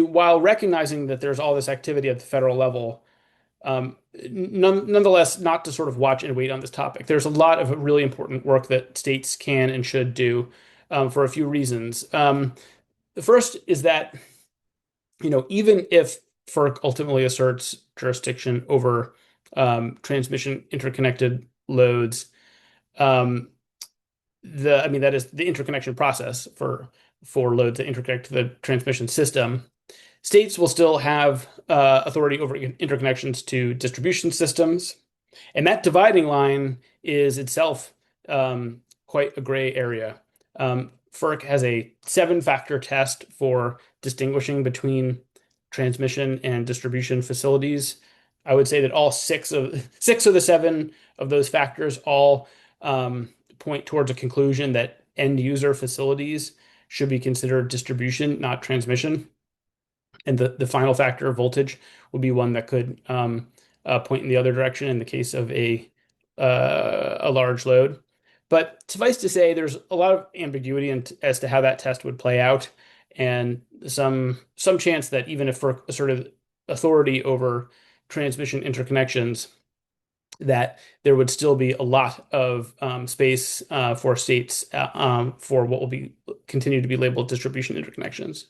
while recognizing that there's all this activity at the federal level, nonetheless, not to sort of watch and wait on this topic. There's a lot of really important work that states can and should do for a few reasons. The first is that, even if FERC ultimately asserts jurisdiction over transmission interconnected loads, that is the interconnection process for loads that interconnect to the transmission system. States will still have authority over interconnections to distribution systems, and that dividing line is itself quite a gray area. FERC has a 7-factor test for distinguishing between transmission and distribution facilities. I would say that all six of the 7 of those factors all point towards a conclusion that end user facilities should be considered distribution, not transmission. And the final factor, voltage, would be one that could point in the other direction in the case of a large load. But suffice to say, there's a lot of ambiguity as to how that test would play out, and some chance that even if FERC asserted authority over transmission interconnections, that there would still be a lot of space for states for what will continue to be labeled distribution interconnections.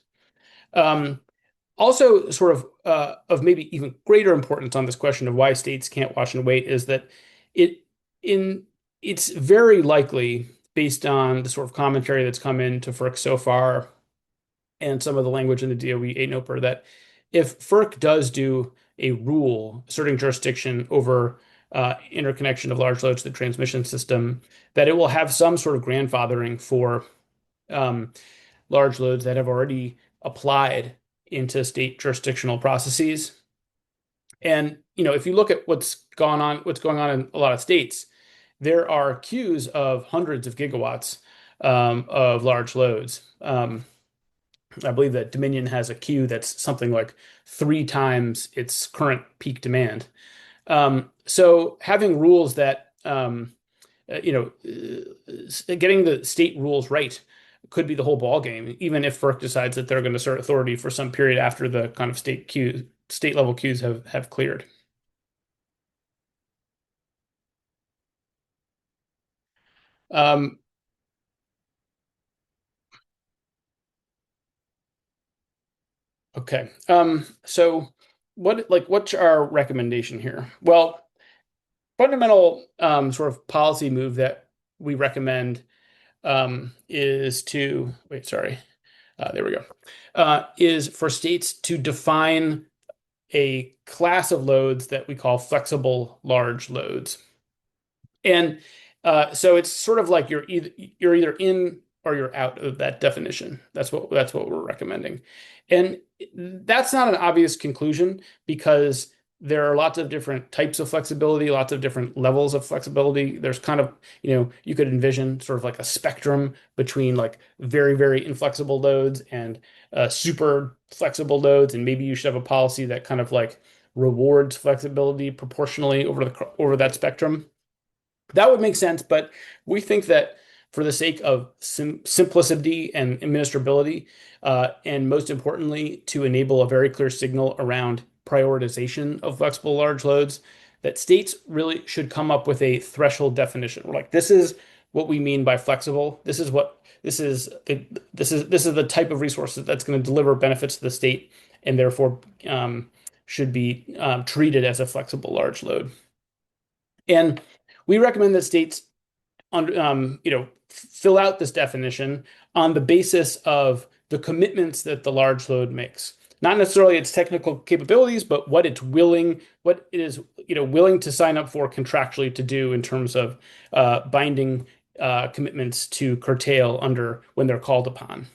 Also, sort of maybe even greater importance on this question of why states can't watch and wait is that it's very likely, based on the sort of commentary that's come into FERC so far and some of the language in the DOE ANOPR, that if FERC does do a rule asserting jurisdiction over interconnection of large loads to the transmission system, that it will have some sort of grandfathering for large loads that have already applied into state jurisdictional processes. And if you look at what's going on in a lot of states, there are queues of hundreds of gigawatts of large loads. I believe that Dominion has a queue that's something like 3 times its current peak demand. So having rules that getting the state rules right could be the whole ball game, even if FERC decides that they're going to assert authority for some period after the kind of state level queues have cleared. Um, Okay. So what's our recommendation here? Well, fundamental sort of policy move that we recommend is to wait, sorry. There we go. Is for states to define a class of loads that we call flexible large loads. And so it's sort of like you're either in or you're out of that definition. That's what we're recommending. And that's not an obvious conclusion because there are lots of different types of flexibility, lots of different levels of flexibility. There's kind of, you could envision sort of like a spectrum between like very, very inflexible loads and super flexible loads. And maybe you should have a policy that kind of like rewards flexibility proportionally over that spectrum. That would make sense, but we think that for the sake of simplicity and administrability, and most importantly, to enable a very clear signal around prioritization of flexible large loads, that states really should come up with a threshold definition. We're like, this is what we mean by flexible. This is the type of resources that's going to deliver benefits to the state, and therefore should be treated as a flexible large load. And we recommend that states fill out this definition on the basis of the commitments that the large load makes. Not necessarily its technical capabilities, but what it is, willing to sign up for contractually to do in terms of binding commitments to curtail under when they're called upon.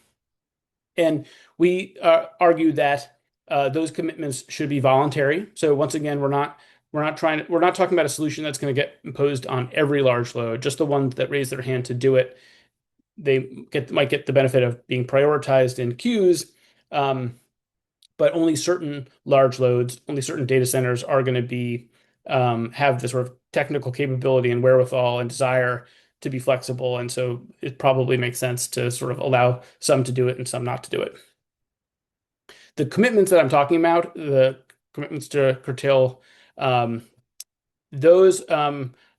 And we argue that those commitments should be voluntary. So once again, we're not talking about a solution that's going to get imposed on every large load, just the ones that raise their hand to do it. They might get the benefit of being prioritized in queues, but only certain large loads, only certain data centers are going to be have the sort of technical capability and wherewithal and desire to be flexible. And so it probably makes sense to sort of allow some to do it and some not to do it. The commitments that I'm talking about, the commitments to curtail, those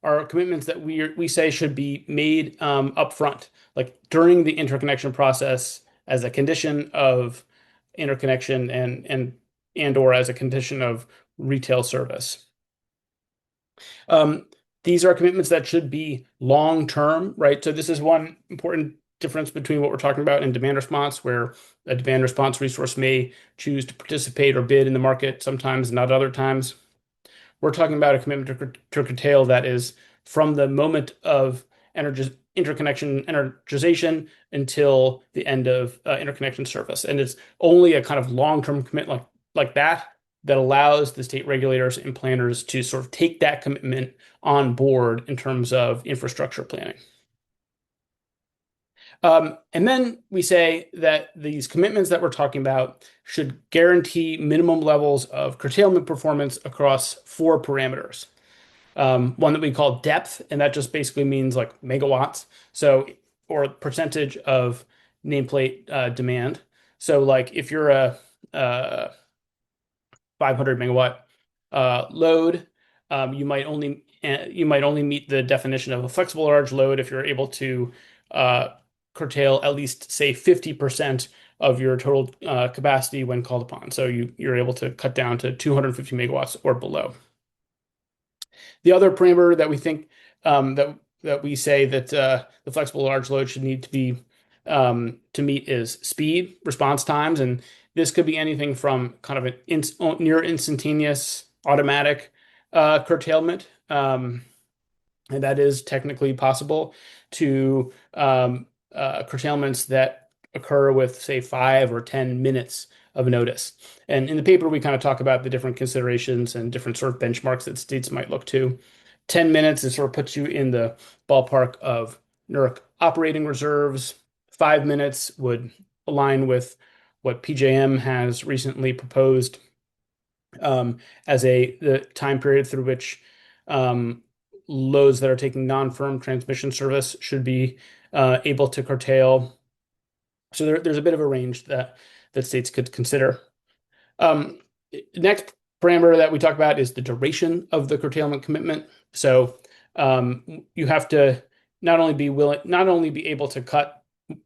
are commitments that we say should be made upfront, like during the interconnection process as a condition of interconnection and or as a condition of retail service. These are commitments that should be long-term, right? So this is one important difference between what we're talking about in demand response, where a demand response resource may choose to participate or bid in the market sometimes, not other times. We're talking about a commitment to curtail that is from the moment of interconnection energization until the end of interconnection service. And it's only a kind of long-term commitment like that allows the state regulators and planners to sort of take that commitment on board in terms of infrastructure planning. And then we say that these commitments that we're talking about should guarantee minimum levels of curtailment performance across 4 parameters. One that we call depth, and that just basically means like megawatts, or percentage of nameplate demand. So like if you're a 500 megawatt load, you might only meet the definition of a flexible large load if you're able to curtail at least, say, 50% of your total capacity when called upon. So you're able to cut down to 250 megawatts or below. The other parameter that we think that we say that the flexible large load should need to be to meet is speed, response times, and this could be anything from kind of an near instantaneous automatic curtailment, and that is technically possible, to curtailments that occur with, say, 5 or 10 minutes of notice. And in the paper, we kind of talk about the different considerations and different sort of benchmarks that states might look to. 10 minutes is sort of puts you in the ballpark of NERC operating reserves. 5 minutes would align with what PJM has recently proposed as the time period through which loads that are taking non-firm transmission service should be able to curtail. So there's a bit of a range that states could consider. Next parameter that we talk about is the duration of the curtailment commitment. So you have to not only be able to cut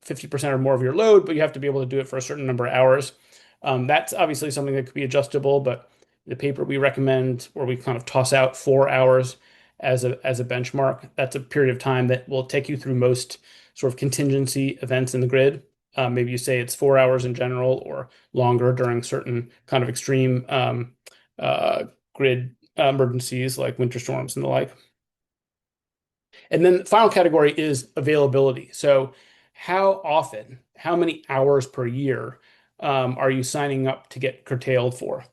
50% or more of your load, but you have to be able to do it for a certain number of hours. That's obviously something that could be adjustable, but the paper we recommend, or we kind of toss out 4 hours as a benchmark. That's a period of time that will take you through most sort of contingency events in the grid. Maybe you say it's 4 hours in general or longer during certain kind of extreme grid emergencies like winter storms and the like. And then the final category is availability. So how often, how many hours per year are you signing up to get curtailed for?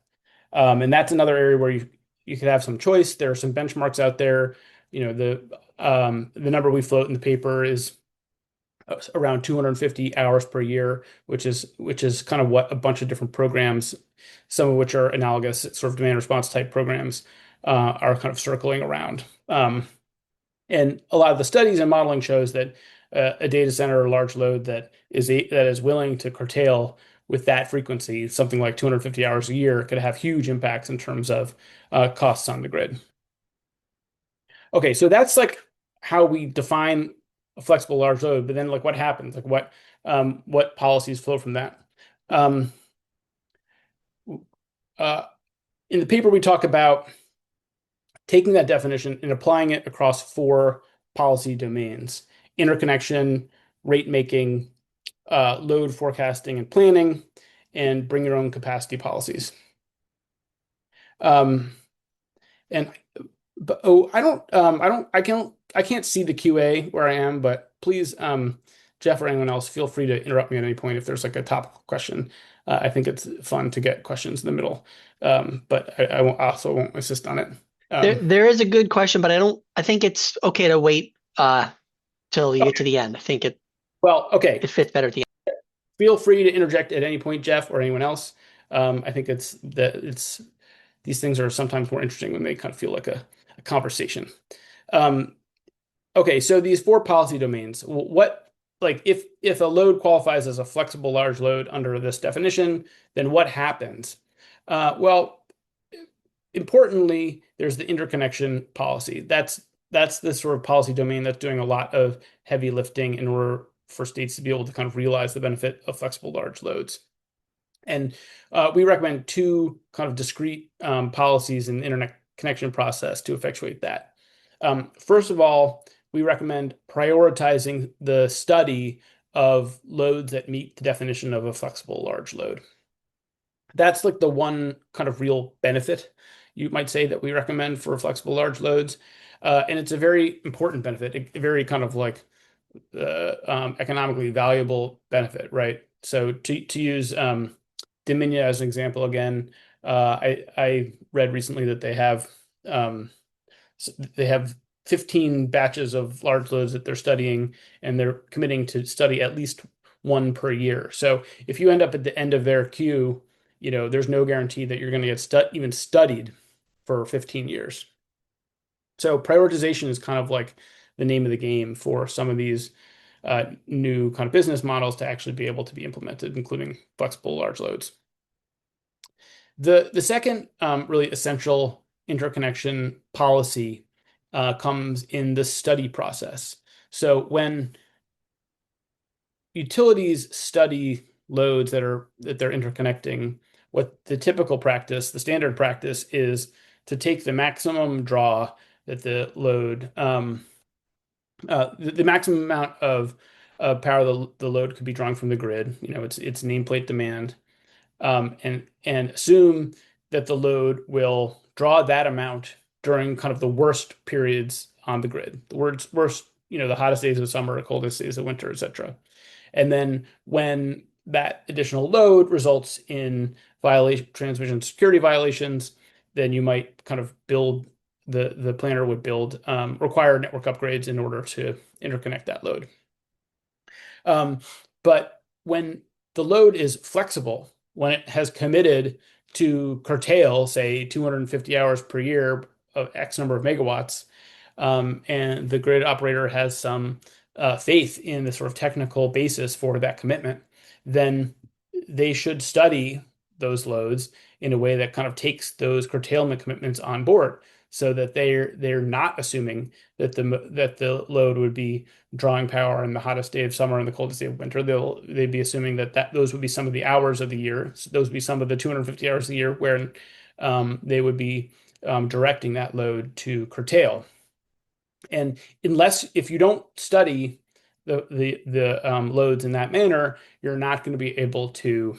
And that's another area where you could have some choice. There are some benchmarks out there. The number we float in the paper is around 250 hours per year, which is kind of what a bunch of different programs, some of which are analogous sort of demand response type programs, are kind of circling around. And a lot of the studies and modeling shows that a data center or large load that is willing to curtail with that frequency, something like 250 hours a year, could have huge impacts in terms of costs on the grid. Okay, so that's like how we define a flexible large load, but then like what happens? Like what policies flow from that? Um, uh, in the paper, we talk about taking that definition and applying it across 4 policy domains: interconnection, rate making, load forecasting and planning, and bring your own capacity policies. Um, and but I can't see the QA where I am, but please, Jeff or anyone else, feel free to interrupt me at any point if there's like a topical question. I think it's fun to get questions in the middle, but I won't insist on it. There is a good question, but I think it's okay to wait till you get to the end. I think Well, okay. it fits better at the end. Feel free to interject at any point, Jeff, or anyone else. I think these things are sometimes more interesting when they kind of feel like a conversation. Okay, so these 4 policy domains, like if a load qualifies as a flexible large load under this definition, then what happens? Well, importantly, there's the interconnection policy. That's the sort of policy domain that's doing a lot of heavy lifting in order for states to be able to kind of realize the benefit of flexible large loads. And we recommend 2 kind of discrete policies in the internet connection process to effectuate that. First of all, we recommend prioritizing the study of loads that meet the definition of a flexible large load. That's like the one kind of real benefit you might say that we recommend for flexible large loads. And it's a very important benefit, a very kind of like economically valuable benefit, right? So to use Dominion as an example again, I read recently that they have 15 batches of large loads that they're studying, and they're committing to study at least one per year. So if you end up at the end of their queue, there's no guarantee that you're going to get even studied for 15 years. So prioritization is kind of like the name of the game for some of these new kind of business models to actually be able to be implemented, including flexible large loads. The second really essential interconnection policy comes in the study process. So when utilities study loads that they're interconnecting, what the typical practice, the standard practice, is to take the maximum draw that the load, the maximum amount of power the load could be drawing from the grid. It's nameplate demand, and assume that the load will draw that amount during kind of the worst periods on the grid. The worst, the hottest days of summer, the coldest days of winter, etc. And then when that additional load results in transmission security violations, then you might kind of the planner would require network upgrades in order to interconnect that load. But when the load is flexible, when it has committed to curtail, say, 250 hours per year of X number of megawatts, and the grid operator has some faith in the sort of technical basis for that commitment, then they should study those loads in a way that kind of takes those curtailment commitments on board. so that they're not assuming that the load would be drawing power in the hottest day of summer and the coldest day of winter. They'd be assuming that those would be some of the hours of the year. So those would be some of the 250 hours a year where they would be directing that load to curtail. And if you don't study the loads in that manner, you're not going to be able to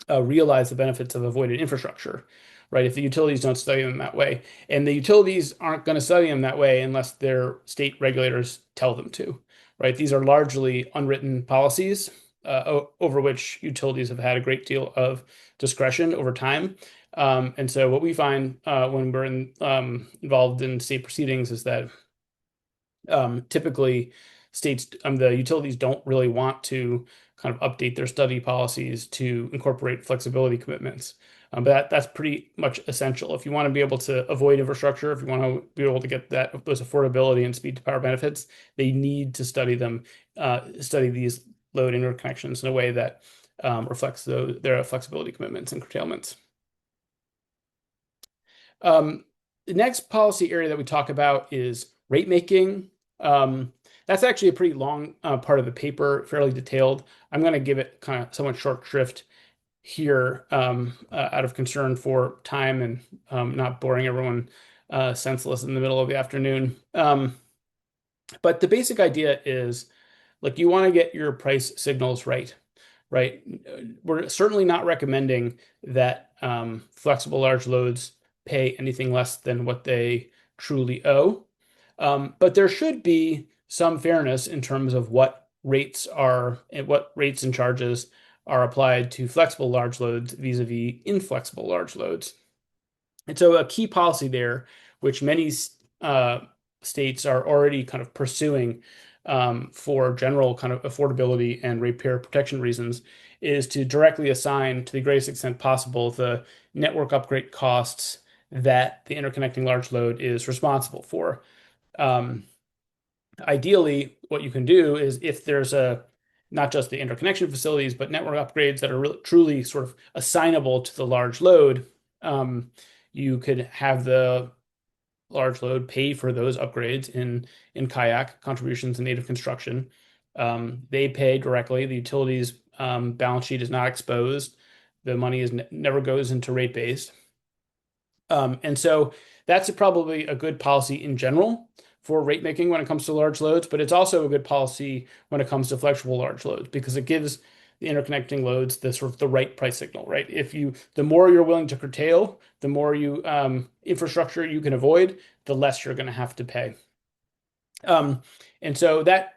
realize the benefits of avoided infrastructure, right? If the utilities don't study them that way, and the utilities aren't going to study them that way unless their state regulators tell them to, right? These are largely unwritten policies over which utilities have had a great deal of discretion over time. And so what we find when we're involved in state proceedings is that typically the utilities don't really want to kind of update their study policies to incorporate flexibility commitments. But that's pretty much essential. If you want to be able to avoid infrastructure, if you want to be able to get those affordability and speed to power benefits, they need to study these load interconnections in a way that reflects their flexibility commitments and curtailments. The next policy area that we talk about is rate making. That's actually a pretty long part of the paper, fairly detailed. I'm going to give it kind of somewhat short shrift here out of concern for time and not boring everyone senseless in the middle of the afternoon. But the basic idea is, like, you want to get your price signals right? We're certainly not recommending that flexible large loads pay anything less than what they truly owe. But there should be some fairness in terms of what rates and charges are applied to flexible large loads vis-a-vis inflexible large loads. And so a key policy there, which many states are already kind of pursuing for general kind of affordability and ratepayer protection reasons, is to directly assign to the greatest extent possible the network upgrade costs that the interconnecting large load is responsible for. Ideally, what you can do is, if there's not just the interconnection facilities, but network upgrades that are really, truly sort of assignable to the large load, you could have the large load pay for those upgrades in kayak contributions and native construction. They pay directly. The utilities balance sheet is not exposed. The money never goes into rate base. And so that's probably a good policy in general for rate making when it comes to large loads, but it's also a good policy when it comes to flexible large loads, because it gives the interconnecting loads the sort of the right price signal, right? The more you're willing to curtail, the more infrastructure you can avoid, the less you're going to have to pay. And so that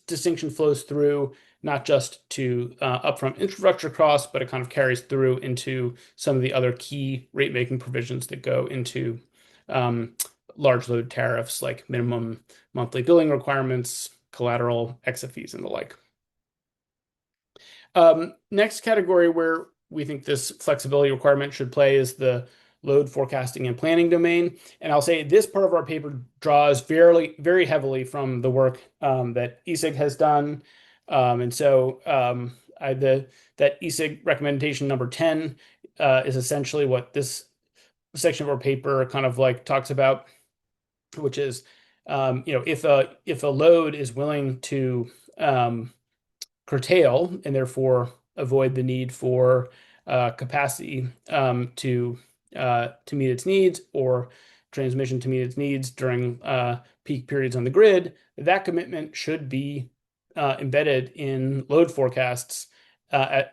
distinction flows through not just to upfront infrastructure costs, but it kind of carries through into some of the other key rate making provisions that go into large load tariffs, like minimum monthly billing requirements, collateral, exit fees, and the like. Next category where we think this flexibility requirement should play is the load forecasting and planning domain. And I'll say this part of our paper draws very, very heavily from the work that ESIG has done. And so that ESIG recommendation number 10 is essentially what this section of our paper kind of like talks about, which is, if a load is willing to curtail and therefore avoid the need for capacity to meet its needs, or transmission to meet its needs during peak periods on the grid, that commitment should be embedded in load forecasts in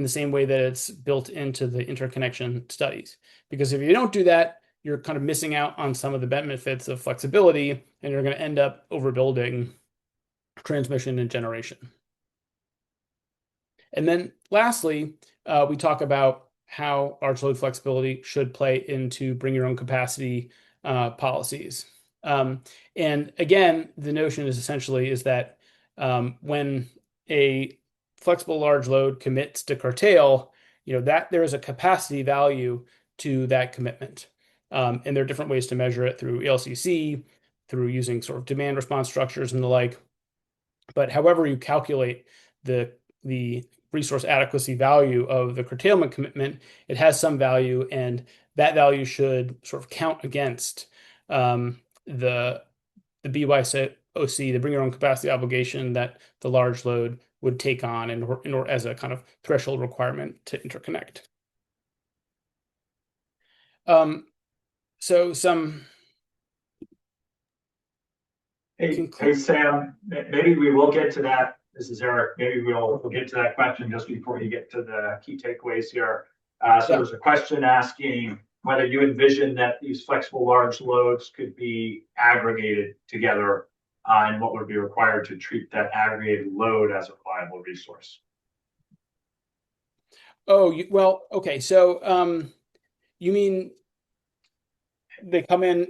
the same way that it's built into the interconnection studies. Because if you don't do that, you're kind of missing out on some of the benefits of flexibility, and you're going to end up overbuilding transmission and generation. And then lastly, we talk about how large load flexibility should play into bring your own capacity policies. And again, the notion is essentially that when a flexible large load commits to curtail, that there is a capacity value to that commitment. And there are different ways to measure it through ELCC, through using sort of demand response structures and the like. But however you calculate the resource adequacy value of the curtailment commitment, it has some value, and that value should sort of count against the BYOC, the bring your own capacity obligation that the large load would take on in or as a kind of threshold requirement to interconnect. So some Hey, Sam, maybe we will get to that. This is Eric. Maybe we'll get to that question just before you get to the key takeaways here. So there's a question asking whether you envision that these flexible large loads could be aggregated together, and what would be required to treat that aggregated load as a viable resource. Oh, well, okay. So you mean they come in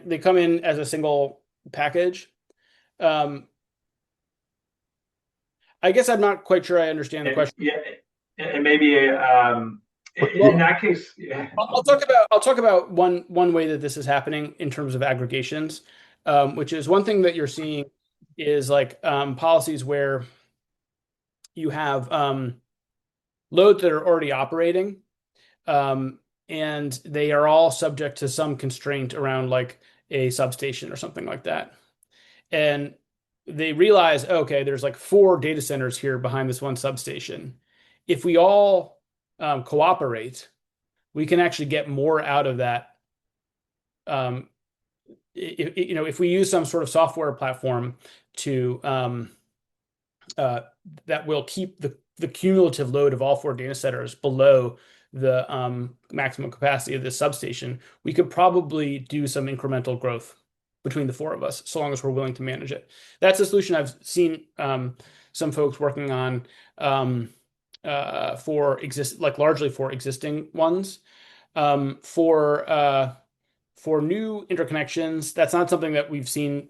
they come in as a single package? I guess I'm not quite sure I understand the question. Yeah, and maybe in that case, yeah. I'll talk about one way that this is happening in terms of aggregations, which is one thing that you're seeing is like policies where you have loads that are already operating, and they are all subject to some constraint around like a substation or something like that. And they realize, okay, there's like 4 data centers here behind this one substation. If we all cooperate, we can actually get more out of that. If we use some sort of software platform to that will keep the cumulative load of all 4 data centers below the maximum capacity of this substation, we could probably do some incremental growth between the 4 of us, so long as we're willing to manage it. That's a solution I've seen some folks working on largely for existing ones. For new interconnections, that's not something that we've seen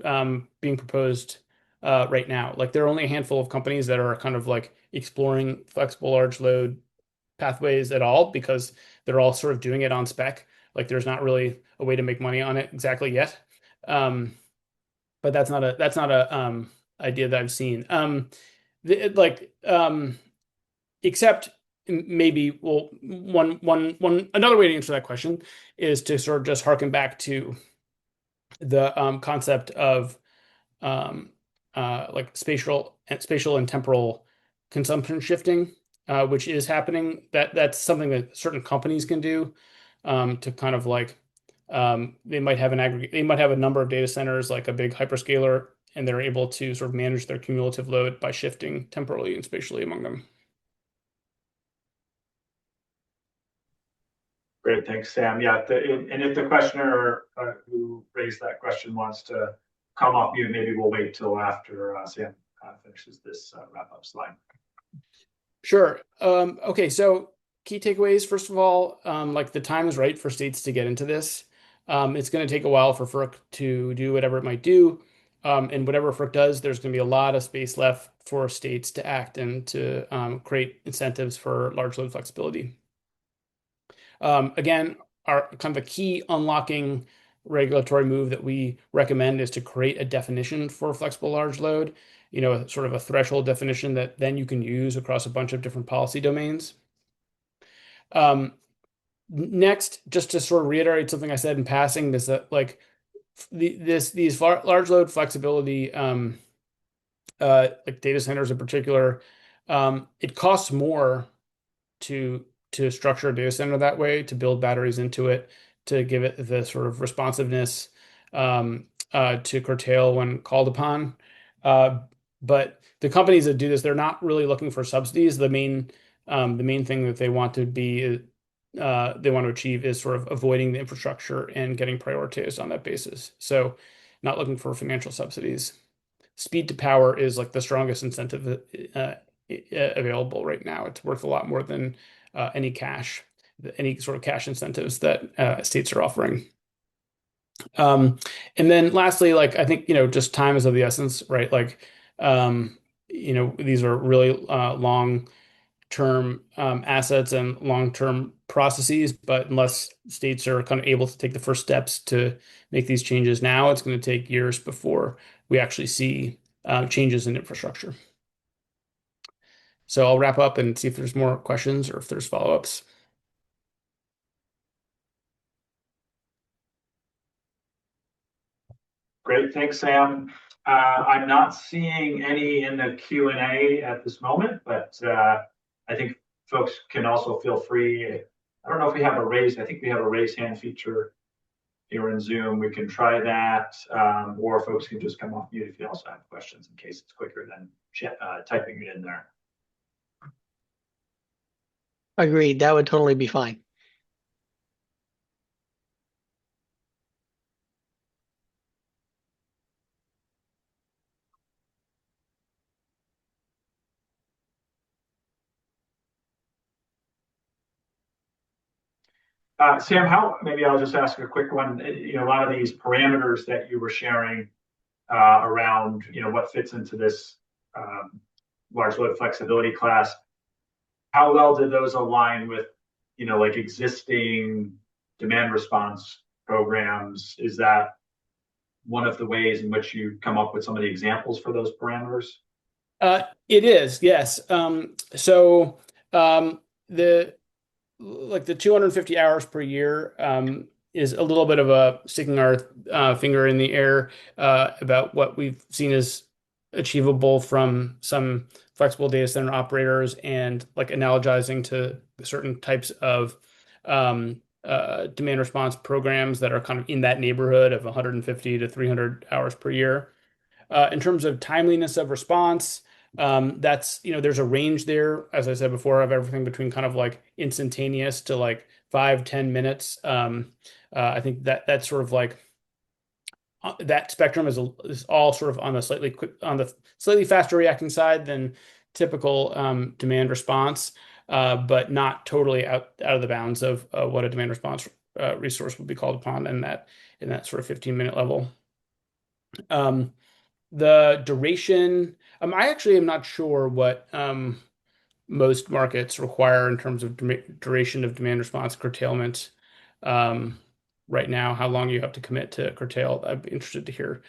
being proposed right now. Like there are only a handful of companies that are kind of like exploring flexible large load pathways at all because they're all sort of doing it on spec. Like there's not really a way to make money on it exactly yet. But that's not a idea that I've seen. Except maybe, well, another way to answer that question is to sort of just harken back to the concept of like spatial and temporal consumption shifting, which is happening. That's something that certain companies can do to kind of like they might have a number of data centers like a big hyperscaler, and they're able to sort of manage their cumulative load by shifting temporally and spatially among them. Great, thanks, Sam. Yeah, and if the questioner who raised that question wants to come off mute, maybe we'll wait till after Sam finishes this wrap-up slide. Sure. Okay, so key takeaways. First of all, like the time is right for states to get into this. It's going to take a while for FERC to do whatever it might do. And whatever FERC does, there's going to be a lot of space left for states to act and to create incentives for large load flexibility. Again, our kind of a key unlocking regulatory move that we recommend is to create a definition for flexible large load, sort of a threshold definition that then you can use across a bunch of different policy domains. Next, just to sort of reiterate something I said in passing, is that like these large load flexibility, like data centers in particular, it costs more to structure a data center that way, to build batteries into it, to give it the sort of responsiveness to curtail when called upon. But the companies that do this, they're not really looking for subsidies. The main thing that they want to achieve is sort of avoiding the infrastructure and getting prioritized on that basis. So not looking for financial subsidies. Speed to power is like the strongest incentive available right now. It's worth a lot more than any sort of cash incentives that states are offering. And then lastly, like I think, just time is of the essence, right? Like, these are really long-term assets and long-term processes, but unless states are kind of able to take the first steps to make these changes now, it's going to take years before we actually see changes in infrastructure. So I'll wrap up and see if there's more questions or if there's follow-ups. Great, thanks, Sam. I'm not seeing any in the Q&A at this moment, but I think folks can also feel free. I don't know if we have I think we have a raise hand feature here in Zoom. We can try that, or folks can just come off mute if you also have questions in case it's quicker than typing it in there. Agreed. That would totally be fine. Sam, maybe I'll just ask a quick one. A lot of these parameters that you were sharing around, what fits into this large load flexibility class, how well did those align with, like existing demand response programs? Is that one of the ways in which you come up with some of the examples for those parameters? It is, yes. So the 250 hours per year is a little bit of a sticking our finger in the air about what we've seen as achievable from some flexible data center operators and like analogizing to certain types of demand response programs that are kind of in that neighborhood of 150 to 300 hours per year. In terms of timeliness of response, that's, there's a range there, as I said before, of everything between kind of like instantaneous to like 5-10 minutes. I think that's sort of like that spectrum is all sort of on the slightly faster reacting side than typical demand response, but not totally out of the bounds of what a demand response resource would be called upon in that sort of 15-minute level. The duration, I actually am not sure what most markets require in terms of duration of demand response curtailment right now, how long you have to commit to curtail. I'd be interested to hear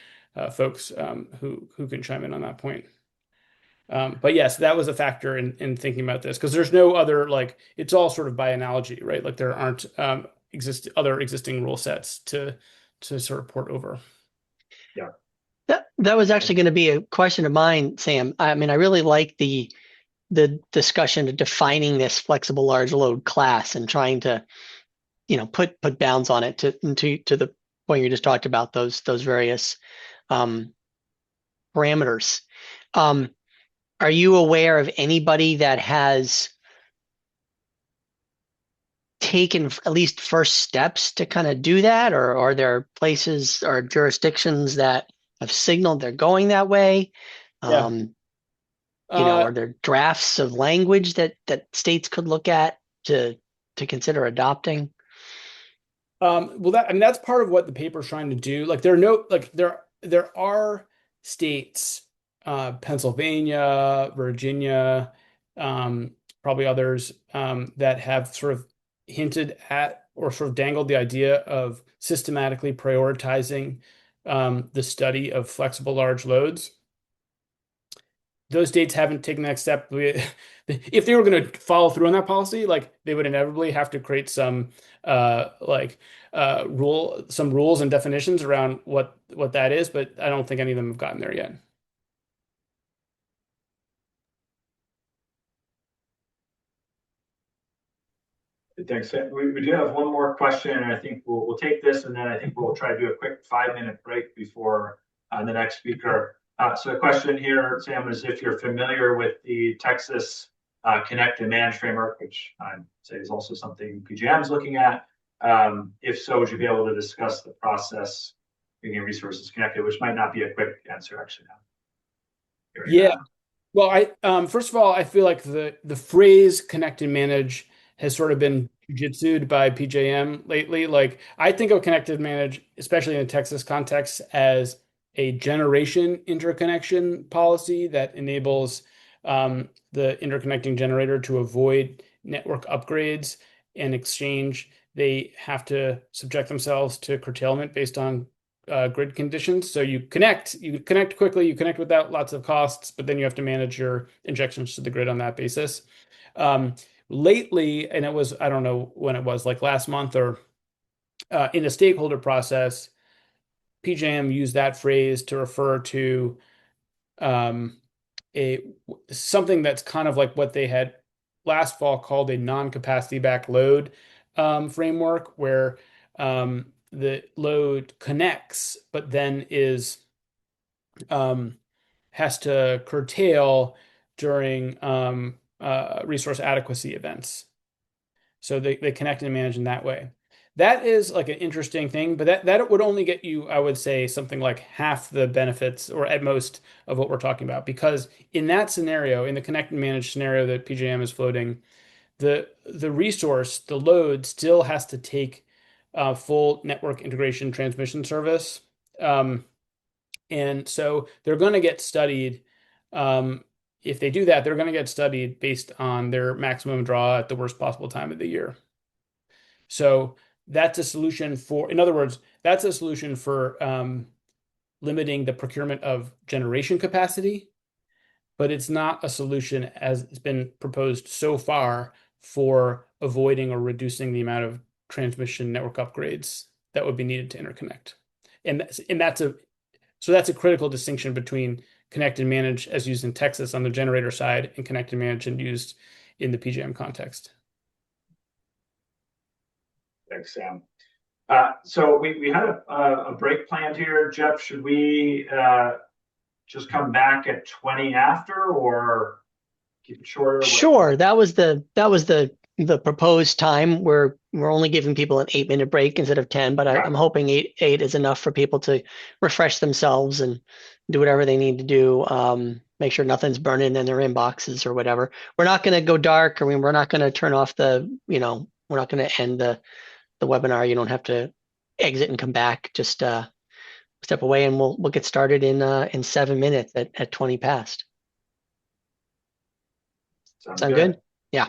folks who can chime in on that point. But yes, that was a factor in thinking about this because there's no other, like, it's all sort of by analogy, right? Like there aren't other existing rule sets to sort of port over. Yeah. That was actually going to be a question of mine, Sam. I mean, I really like the discussion of defining this flexible large load class and trying to, put bounds on it to the point you just talked about, those various parameters. Are you aware of anybody that has taken at least first steps to kind of do that, or are there places or jurisdictions that have signaled they're going that way? Yeah. Are there drafts of language that states could look at to consider adopting? Well, that's part of what the paper is trying to do. Like there are states, Pennsylvania, Virginia, probably others, that have sort of hinted at or sort of dangled the idea of systematically prioritizing the study of flexible large loads. Those states haven't taken that step. If they were going to follow through on that policy, like they would inevitably have to create some rules and definitions around what that is, but I don't think any of them have gotten there yet. Thanks. We do have one more question, and I think we'll take this, and then I think we'll try to do a quick 5-minute break before the next speaker. So the question here, Sam, is if you're familiar with the Texas Connect and Manage framework, which I'd say is also something PJM is looking at. If so, would you be able to discuss the process bringing resources connected, which might not be a quick answer actually now. Yeah. Well, first of all, I feel like the phrase connect and manage has sort of been jujitsued by PJM lately. Like I think of connect and manage, especially in a Texas context, as a generation interconnection policy that enables the interconnecting generator to avoid network upgrades. In exchange, they have to subject themselves to curtailment based on grid conditions. So you connect quickly, you connect without lots of costs, but then you have to manage your injections to the grid on that basis. Lately, and it was, I don't know when it was, like last month or in a stakeholder process, PJM used that phrase to refer to um, a something that's kind of like what they had last fall called a non-capacity back load framework, where the load connects, but then is has to curtail during resource adequacy events. So they connect and manage in that way. That is like an interesting thing, but that would only get you, I would say, something like half the benefits or at most of what we're talking about. Because in that scenario, in the connect and manage scenario that PJM is floating, the resource, the load still has to take full network integration transmission service. And so they're going to get studied. If they do that, they're going to get studied based on their maximum draw at the worst possible time of the year. So that's a solution for, in other words, that's a solution for limiting the procurement of generation capacity, but it's not a solution as it's been proposed so far for avoiding or reducing the amount of transmission network upgrades that would be needed to interconnect. That's a critical distinction between connect and manage as used in Texas on the generator side and connect and manage and used in the PJM context. Thanks, Sam. So we had a break planned here. Jeff, should we just come back at 20 after, or keep it shorter? Sure, that was the proposed time. We're only giving people an 8-minute break instead of 10, but I'm hoping eight is enough for people to refresh themselves and do whatever they need to do. Make sure nothing's burning in their inboxes or whatever. We're not going to go dark. I mean, we're not going to turn off we're not going to end the webinar. You don't have to exit and come back. Just step away, and we'll get started in 7 minutes at 20 past. Sound good? Yeah.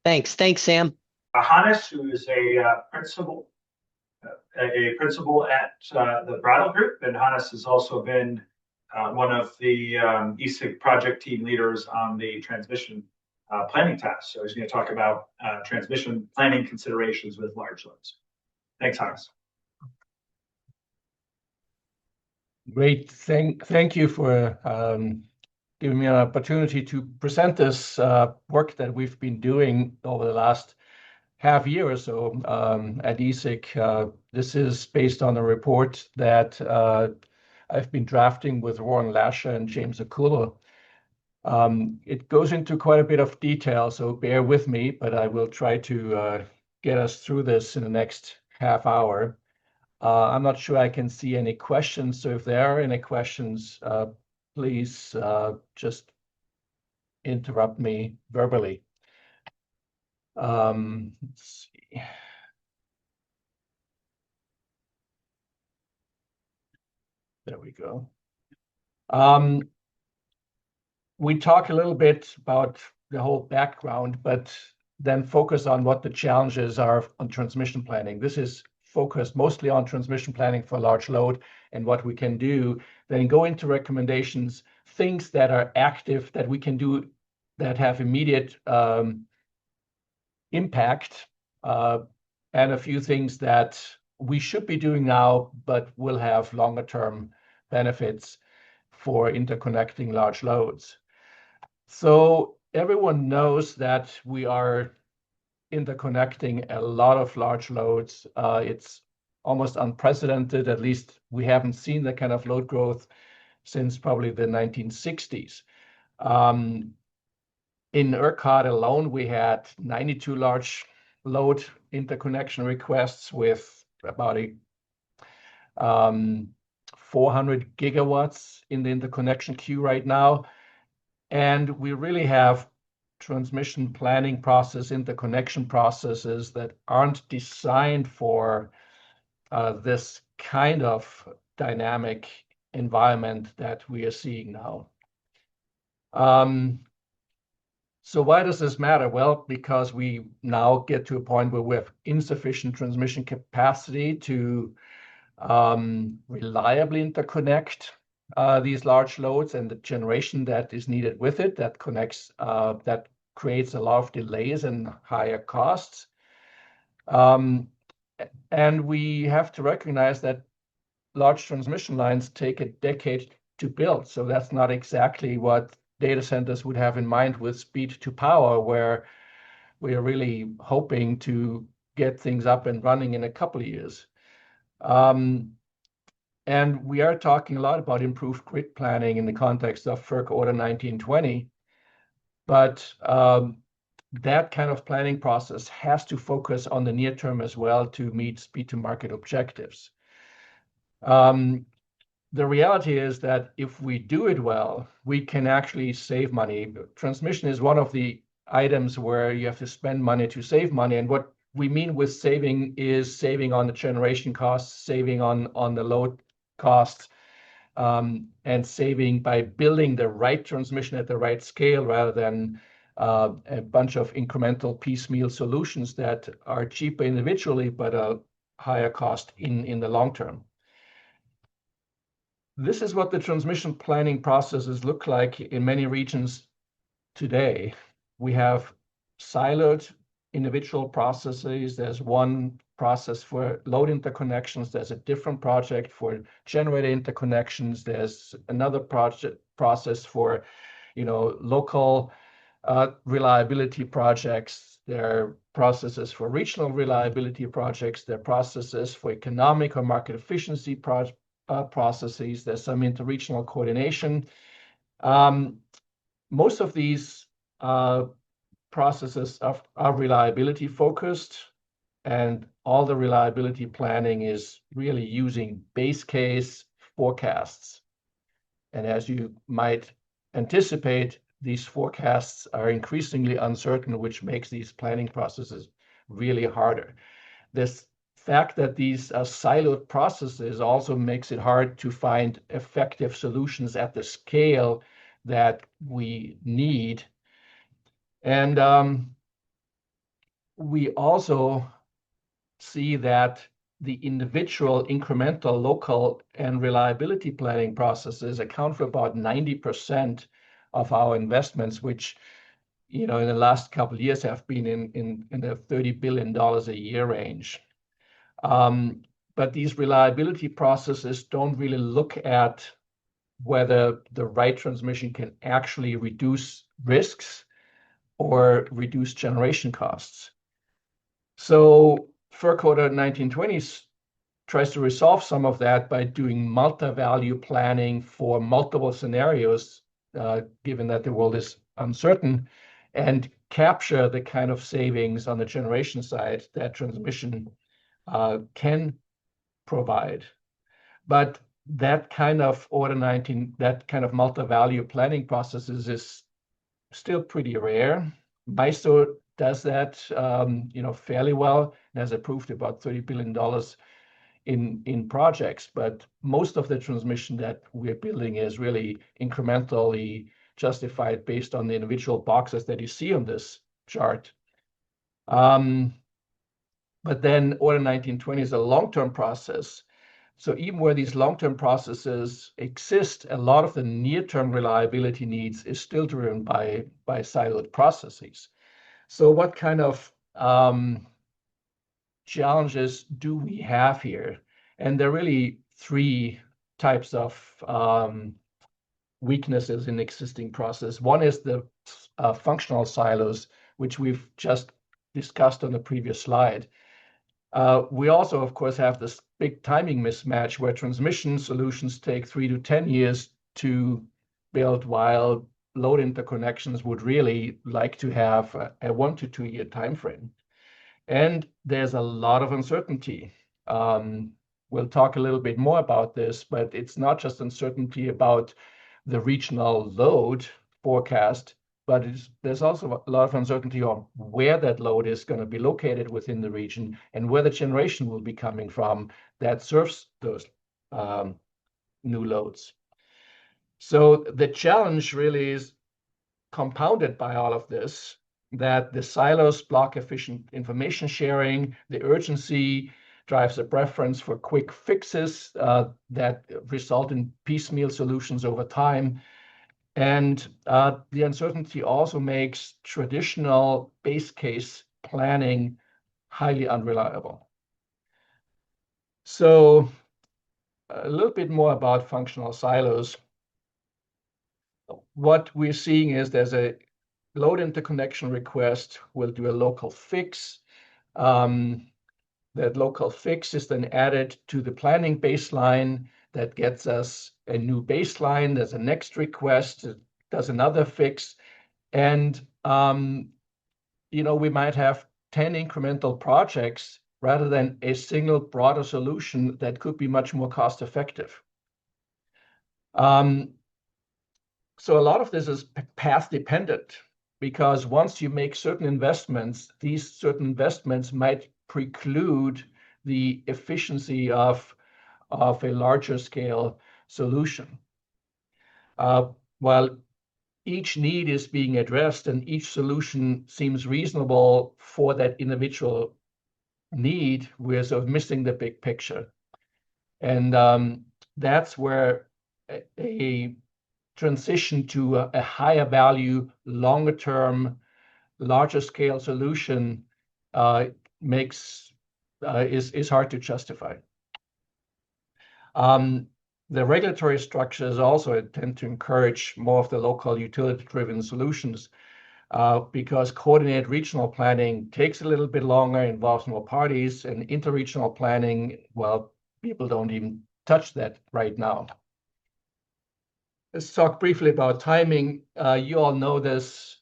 Thanks, Sam. Hannes, who is a principal at the Brattle Group, and Hannes has also been one of the ESIG project team leaders on the transmission planning task. So he's going to talk about transmission planning considerations with large loads. Thanks, Hannes. Great. Thank you for giving me an opportunity to present this work that we've been doing over the last half year or so at ESIG. This is based on a report that I've been drafting with Warren Lasher and James Akulo. It goes into quite a bit of detail, so bear with me, but I will try to get us through this in the next half hour. I'm not sure I can see any questions, so if there are any questions, please just interrupt me verbally. Let's see. There we go. We talk a little bit about the whole background, but then focus on what the challenges are on transmission planning. This is focused mostly on transmission planning for large load and what we can do, then go into recommendations, things that are active that we can do that have immediate impact, and a few things that we should be doing now, but will have longer term benefits for interconnecting large loads. So everyone knows that we are interconnecting a lot of large loads. It's almost unprecedented. At least we haven't seen that kind of load growth since probably the 1960s. In ERCOT alone, we had 92 large load interconnection requests with about 400 gigawatts in the interconnection queue right now. And we really have transmission planning process, interconnection processes that aren't designed for this kind of dynamic environment that we are seeing now. So why does this matter? Well, because we now get to a point where we have insufficient transmission capacity to reliably interconnect these large loads and the generation that is needed with it that creates a lot of delays and higher costs. And we have to recognize that large transmission lines take a decade to build. So that's not exactly what data centers would have in mind with speed to power, where we are really hoping to get things up and running in a couple of years. And we are talking a lot about improved grid planning in the context of FERC Order 1920. But that kind of planning process has to focus on the near term as well to meet speed to market objectives. The reality is that if we do it well, we can actually save money. Transmission is one of the items where you have to spend money to save money. And what we mean with saving is saving on the generation costs, saving on the load costs, and saving by building the right transmission at the right scale rather than a bunch of incremental piecemeal solutions that are cheaper individually, but a higher cost in the long term. This is what the transmission planning processes look like in many regions today. We have siloed individual processes. There's one process for load interconnections. There's a different project for generator interconnections. There's another process for, local reliability projects. There are processes for regional reliability projects. There are processes for economic or market efficiency processes. There's some interregional coordination. Most of these processes are reliability focused, and all the reliability planning is really using base case forecasts. And as you might anticipate, these forecasts are increasingly uncertain, which makes these planning processes really harder. This fact that these are siloed processes also makes it hard to find effective solutions at the scale that we need. And we also see that the individual incremental local and reliability planning processes account for about 90% of our investments, which in the last couple of years have been in the $30 billion a year range. But these reliability processes don't really look at whether the right transmission can actually reduce risks or reduce generation costs. So FERC Order 1920 tries to resolve some of that by doing multi-value planning for multiple scenarios, given that the world is uncertain, and capture the kind of savings on the generation side that transmission can provide. But that kind of that kind of multi-value planning processes is still pretty rare. MISO does that, fairly well and has approved about $30 billion in projects. But most of the transmission that we're building is really incrementally justified based on the individual boxes that you see on this chart. But then Order 1920 is a long-term process. So even where these long-term processes exist, a lot of the near-term reliability needs is still driven by siloed processes. So what kind of challenges do we have here? And there are really three types of weaknesses in existing process. One is the functional silos, which we've just discussed on the previous slide. We also, of course, have this big timing mismatch where transmission solutions take 3 to 10 years to build, while load interconnections would really like to have a 1 to 2 year time frame. And there's a lot of uncertainty. We'll talk a little bit more about this, but it's not just uncertainty about the regional load forecast, but there's also a lot of uncertainty on where that load is going to be located within the region and where the generation will be coming from that serves those new loads. So the challenge really is compounded by all of this, that the silos block efficient information sharing, the urgency drives a preference for quick fixes that result in piecemeal solutions over time. And the uncertainty also makes traditional base case planning highly unreliable. So a little bit more about functional silos. What we're seeing is there's a load interconnection request. We'll do a local fix. That local fix is then added to the planning baseline. That gets us a new baseline. There's a next request. It does another fix. And, we might have 10 incremental projects rather than a single broader solution that could be much more cost effective. So a lot of this is path dependent, because once you make certain investments, these certain investments might preclude the efficiency of a larger scale solution. While each need is being addressed and each solution seems reasonable for that individual need, we're sort of missing the big picture. And that's where a transition to a higher value, longer term, larger scale solution is hard to justify. The regulatory structures also tend to encourage more of the local utility-driven solutions because coordinated regional planning takes a little bit longer, involves more parties, and interregional planning, well, people don't even touch that right now. Let's talk briefly about timing. You all know this.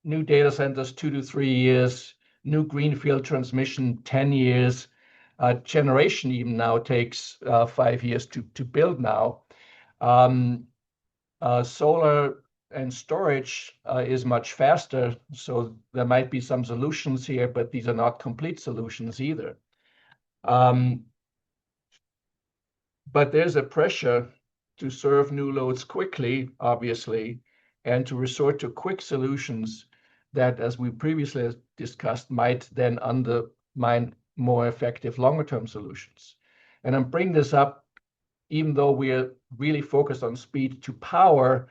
New data centers, 2 to 3 years. New greenfield transmission, 10 years. Generation even now takes 5 years to build now. Solar and storage is much faster, so there might be some solutions here, but these are not complete solutions either. But there's a pressure to serve new loads quickly, obviously, and to resort to quick solutions that, as we previously discussed, might then undermine more effective longer-term solutions. And I'm bringing this up, even though we're really focused on speed to power,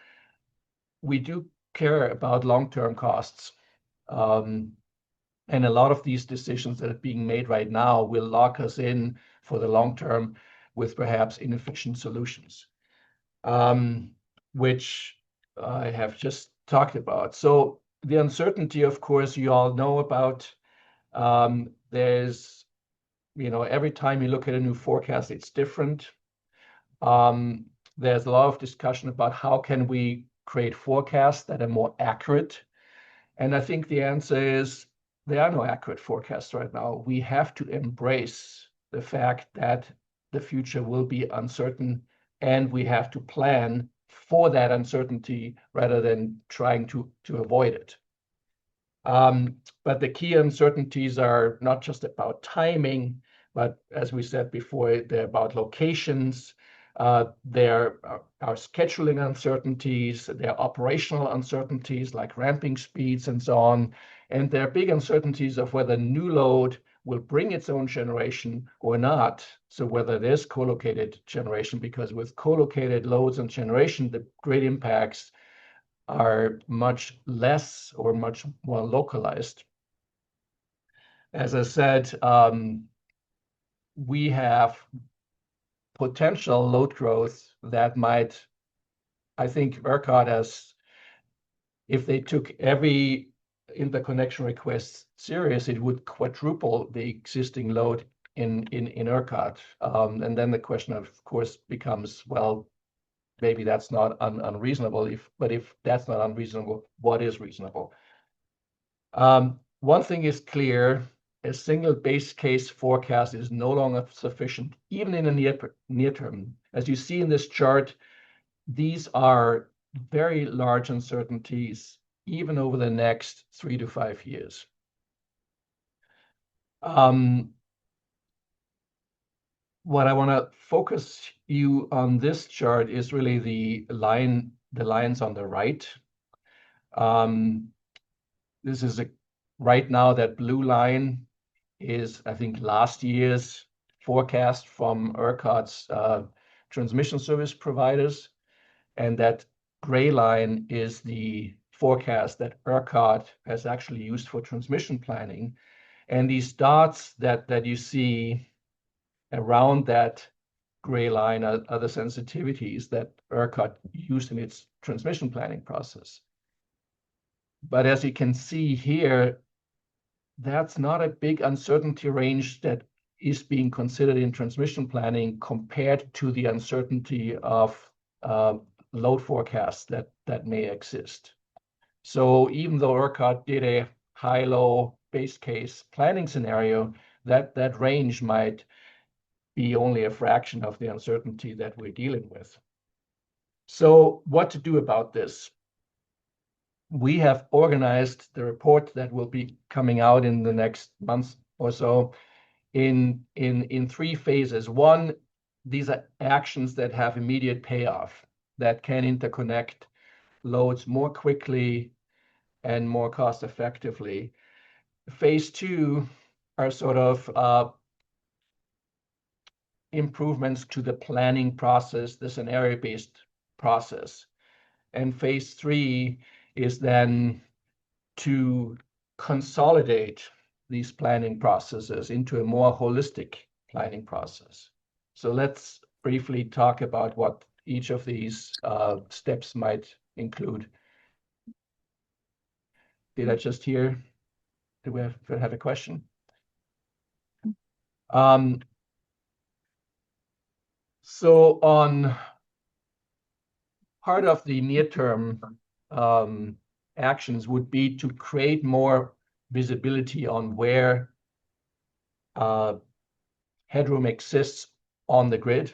we do care about long-term costs. And a lot of these decisions that are being made right now will lock us in for the long term with perhaps inefficient solutions, which I have just talked about. So the uncertainty, of course, you all know about. There's, every time you look at a new forecast, it's different. There's a lot of discussion about how can we create forecasts that are more accurate. And I think the answer is there are no accurate forecasts right now. We have to embrace the fact that the future will be uncertain, and we have to plan for that uncertainty rather than trying to avoid it. But the key uncertainties are not just about timing, but as we said before, they're about locations. There are scheduling uncertainties, there are operational uncertainties like ramping speeds and so on. And there are big uncertainties of whether new load will bring its own generation or not. So whether there's co-located generation, because with co-located loads and generation, the grid impacts are much less or much more localized. As I said, we have potential load growth that might, I think ERCOT has, if they took every interconnection request serious, it would quadruple the existing load in ERCOT. And then the question, of course, becomes, well, maybe that's not unreasonable. But if that's not unreasonable, what is reasonable? One thing is clear: a single base case forecast is no longer sufficient, even in the near term. As you see in this chart, these are very large uncertainties, even over the next 3 to 5 years. What I want to focus you on this chart is really the lines on the right. This is right now, that blue line is, I think, last year's forecast from ERCOT's transmission service providers, and that gray line is the forecast that ERCOT has actually used for transmission planning. And these dots that you see around that gray line are the sensitivities that ERCOT used in its transmission planning process. But as you can see here, that's not a big uncertainty range that is being considered in transmission planning compared to the uncertainty of load forecasts that may exist. So even though ERCOT did a high-low base case planning scenario, that range might be only a fraction of the uncertainty that we're dealing with. So what to do about this? We have organized the report that will be coming out in the next month or so in 3 phases. One, these are actions that have immediate payoff, that can interconnect loads more quickly and more cost effectively. Phase 2 are sort of improvements to the planning process, the scenario-based process. And phase 3 is then to consolidate these planning processes into a more holistic planning process. So let's briefly talk about what each of these steps might include. Did I just hear? Do we have a question? So on part of the near-term actions would be to create more visibility on where headroom exists on the grid,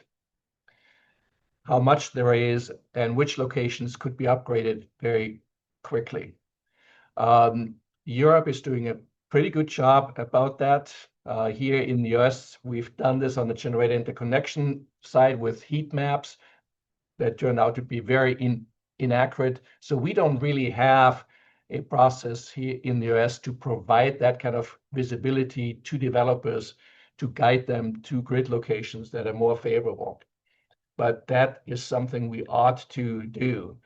how much there is, and which locations could be upgraded very quickly. Europe is doing a pretty good job about that. Here in the US, we've done this on the generator interconnection side with heat maps that turned out to be very inaccurate. So we don't really have a process here in the US to provide that kind of visibility to developers to guide them to grid locations that are more favorable. But that is something we ought to do.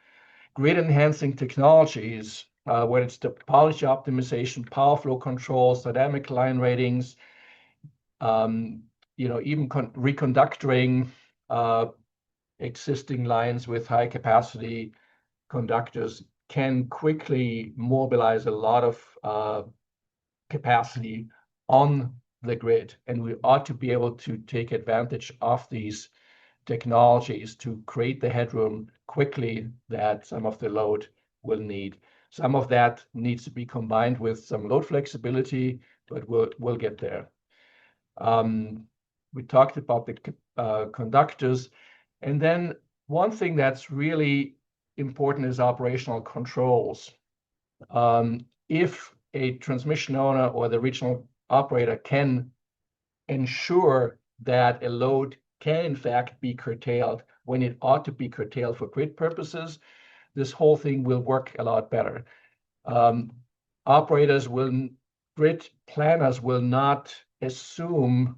Grid enhancing technologies, whether it's topology optimization, power flow control, dynamic line ratings, even reconductoring existing lines with high capacity conductors can quickly mobilize a lot of capacity on the grid. And we ought to be able to take advantage of these technologies to create the headroom quickly that some of the load will need. Some of that needs to be combined with some load flexibility, but we'll get there. We talked about the conductors. And then one thing that's really important is operational controls. If a transmission owner or the regional operator can ensure that a load can in fact be curtailed when it ought to be curtailed for grid purposes, this whole thing will work a lot better. Grid planners will not assume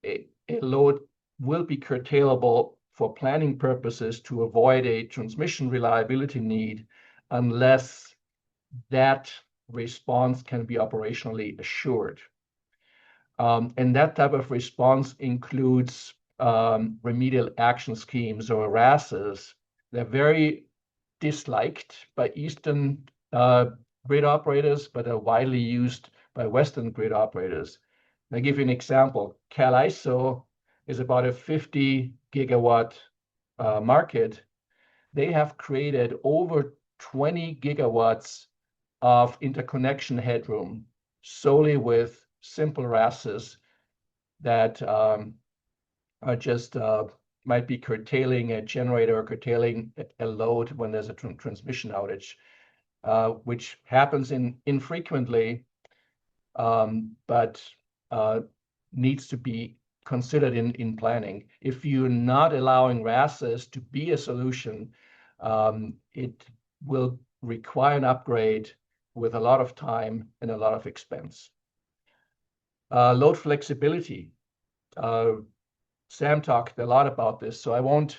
a load will be curtailable for planning purposes to avoid a transmission reliability need unless that response can be operationally assured. And that type of response includes remedial action schemes or RASs. They're very disliked by Eastern grid operators, but are widely used by Western grid operators. I'll give you an example. CalISO is about a 50 gigawatt market. They have created over 20 gigawatts of interconnection headroom solely with simple RASs that are just might be curtailing a generator or curtailing a load when there's a transmission outage, which happens infrequently, but needs to be considered in planning. If you're not allowing RASs to be a solution, it will require an upgrade with a lot of time and a lot of expense. Load flexibility. Sam talked a lot about this, so I won't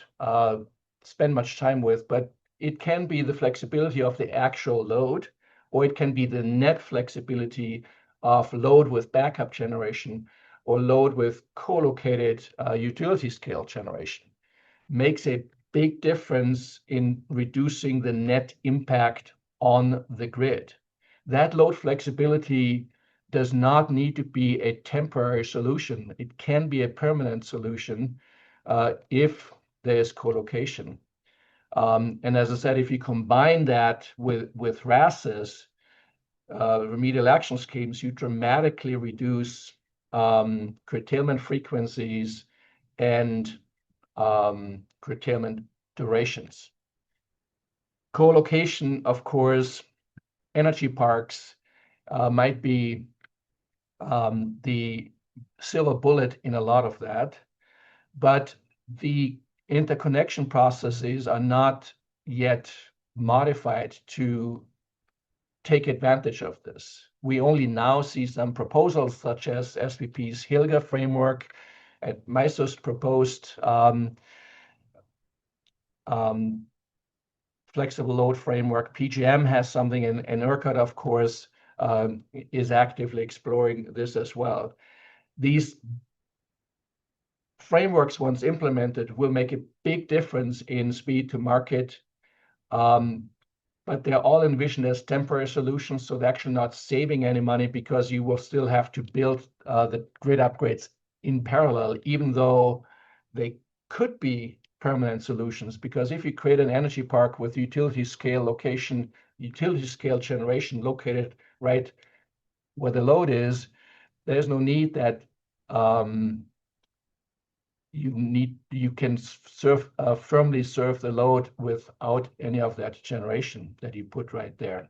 spend much time with, but it can be the flexibility of the actual load, or it can be the net flexibility of load with backup generation or load with co-located utility scale generation. Makes a big difference in reducing the net impact on the grid. That load flexibility does not need to be a temporary solution. It can be a permanent solution if there's co-location. And as I said, if you combine that with RASes, remedial action schemes, you dramatically reduce curtailment frequencies and curtailment durations. Co-location, of course, energy parks might be the silver bullet in a lot of that, but the interconnection processes are not yet modified to take advantage of this. We only now see some proposals such as SVP's HILGA framework and MISO's proposed flexible load framework. PGM has something, and ERCOT, of course, is actively exploring this as well. These frameworks, once implemented, will make a big difference in speed to market, but they're all envisioned as temporary solutions, so they're actually not saving any money because you will still have to build the grid upgrades in parallel, even though they could be permanent solutions. Because if you create an energy park with utility scale location, utility scale generation located right where the load is, there's no need that you can firmly serve the load without any of that generation that you put right there.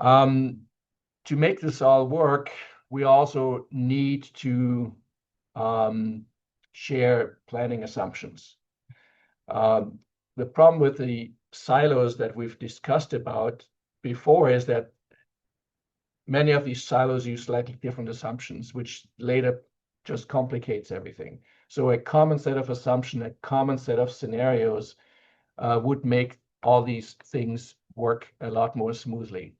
To make this all work, we also need to share planning assumptions. The problem with the silos that we've discussed about before is that many of these silos use slightly different assumptions, which later just complicates everything. So a common set of assumptions, a common set of scenarios would make all these things work a lot more smoothly.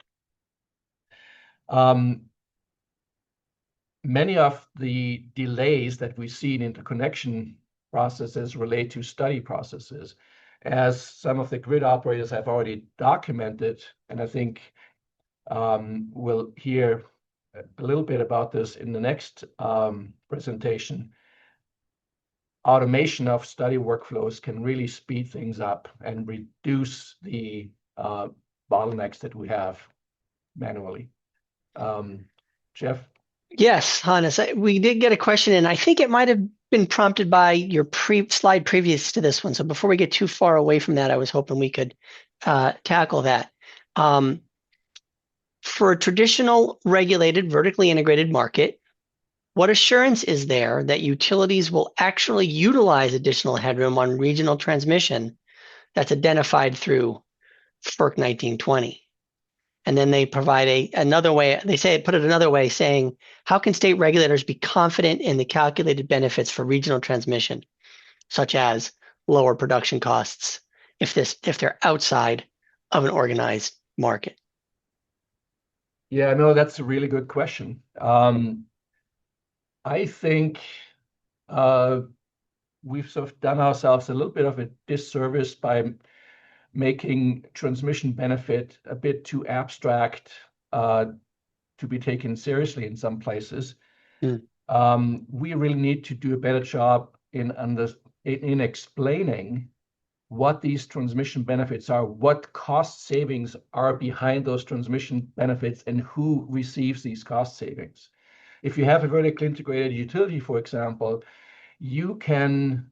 Many of the delays that we see in interconnection processes relate to study processes, as some of the grid operators have already documented, and I think we'll hear a little bit about this in the next presentation. Automation of study workflows can really speed things up and reduce the bottlenecks that we have manually. Jeff? Yes, Hannes, we did get a question, and I think it might have been prompted by your slide previous to this one. So before we get too far away from that, I was hoping we could tackle that. For a traditional regulated, vertically integrated market, what assurance is there that utilities will actually utilize additional headroom on regional transmission that's identified through FERC 1920? And then they provide another way, put it another way, saying, how can state regulators be confident in the calculated benefits for regional transmission, such as lower production costs, if they're outside of an organized market? Yeah, no, that's a really good question. I think we've sort of done ourselves a little bit of a disservice by making transmission benefit a bit too abstract to be taken seriously in some places. We really need to do a better job in explaining what these transmission benefits are, what cost savings are behind those transmission benefits, and who receives these cost savings. If you have a vertically integrated utility, for example, you can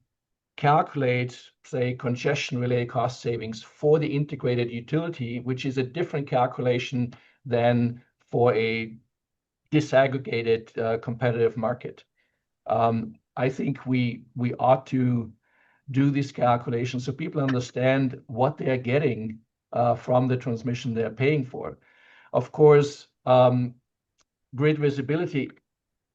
calculate, say, congestion-related cost savings for the integrated utility, which is a different calculation than for a disaggregated competitive market. I think we ought to do these calculations so people understand what they're getting from the transmission they're paying for. Of course, grid visibility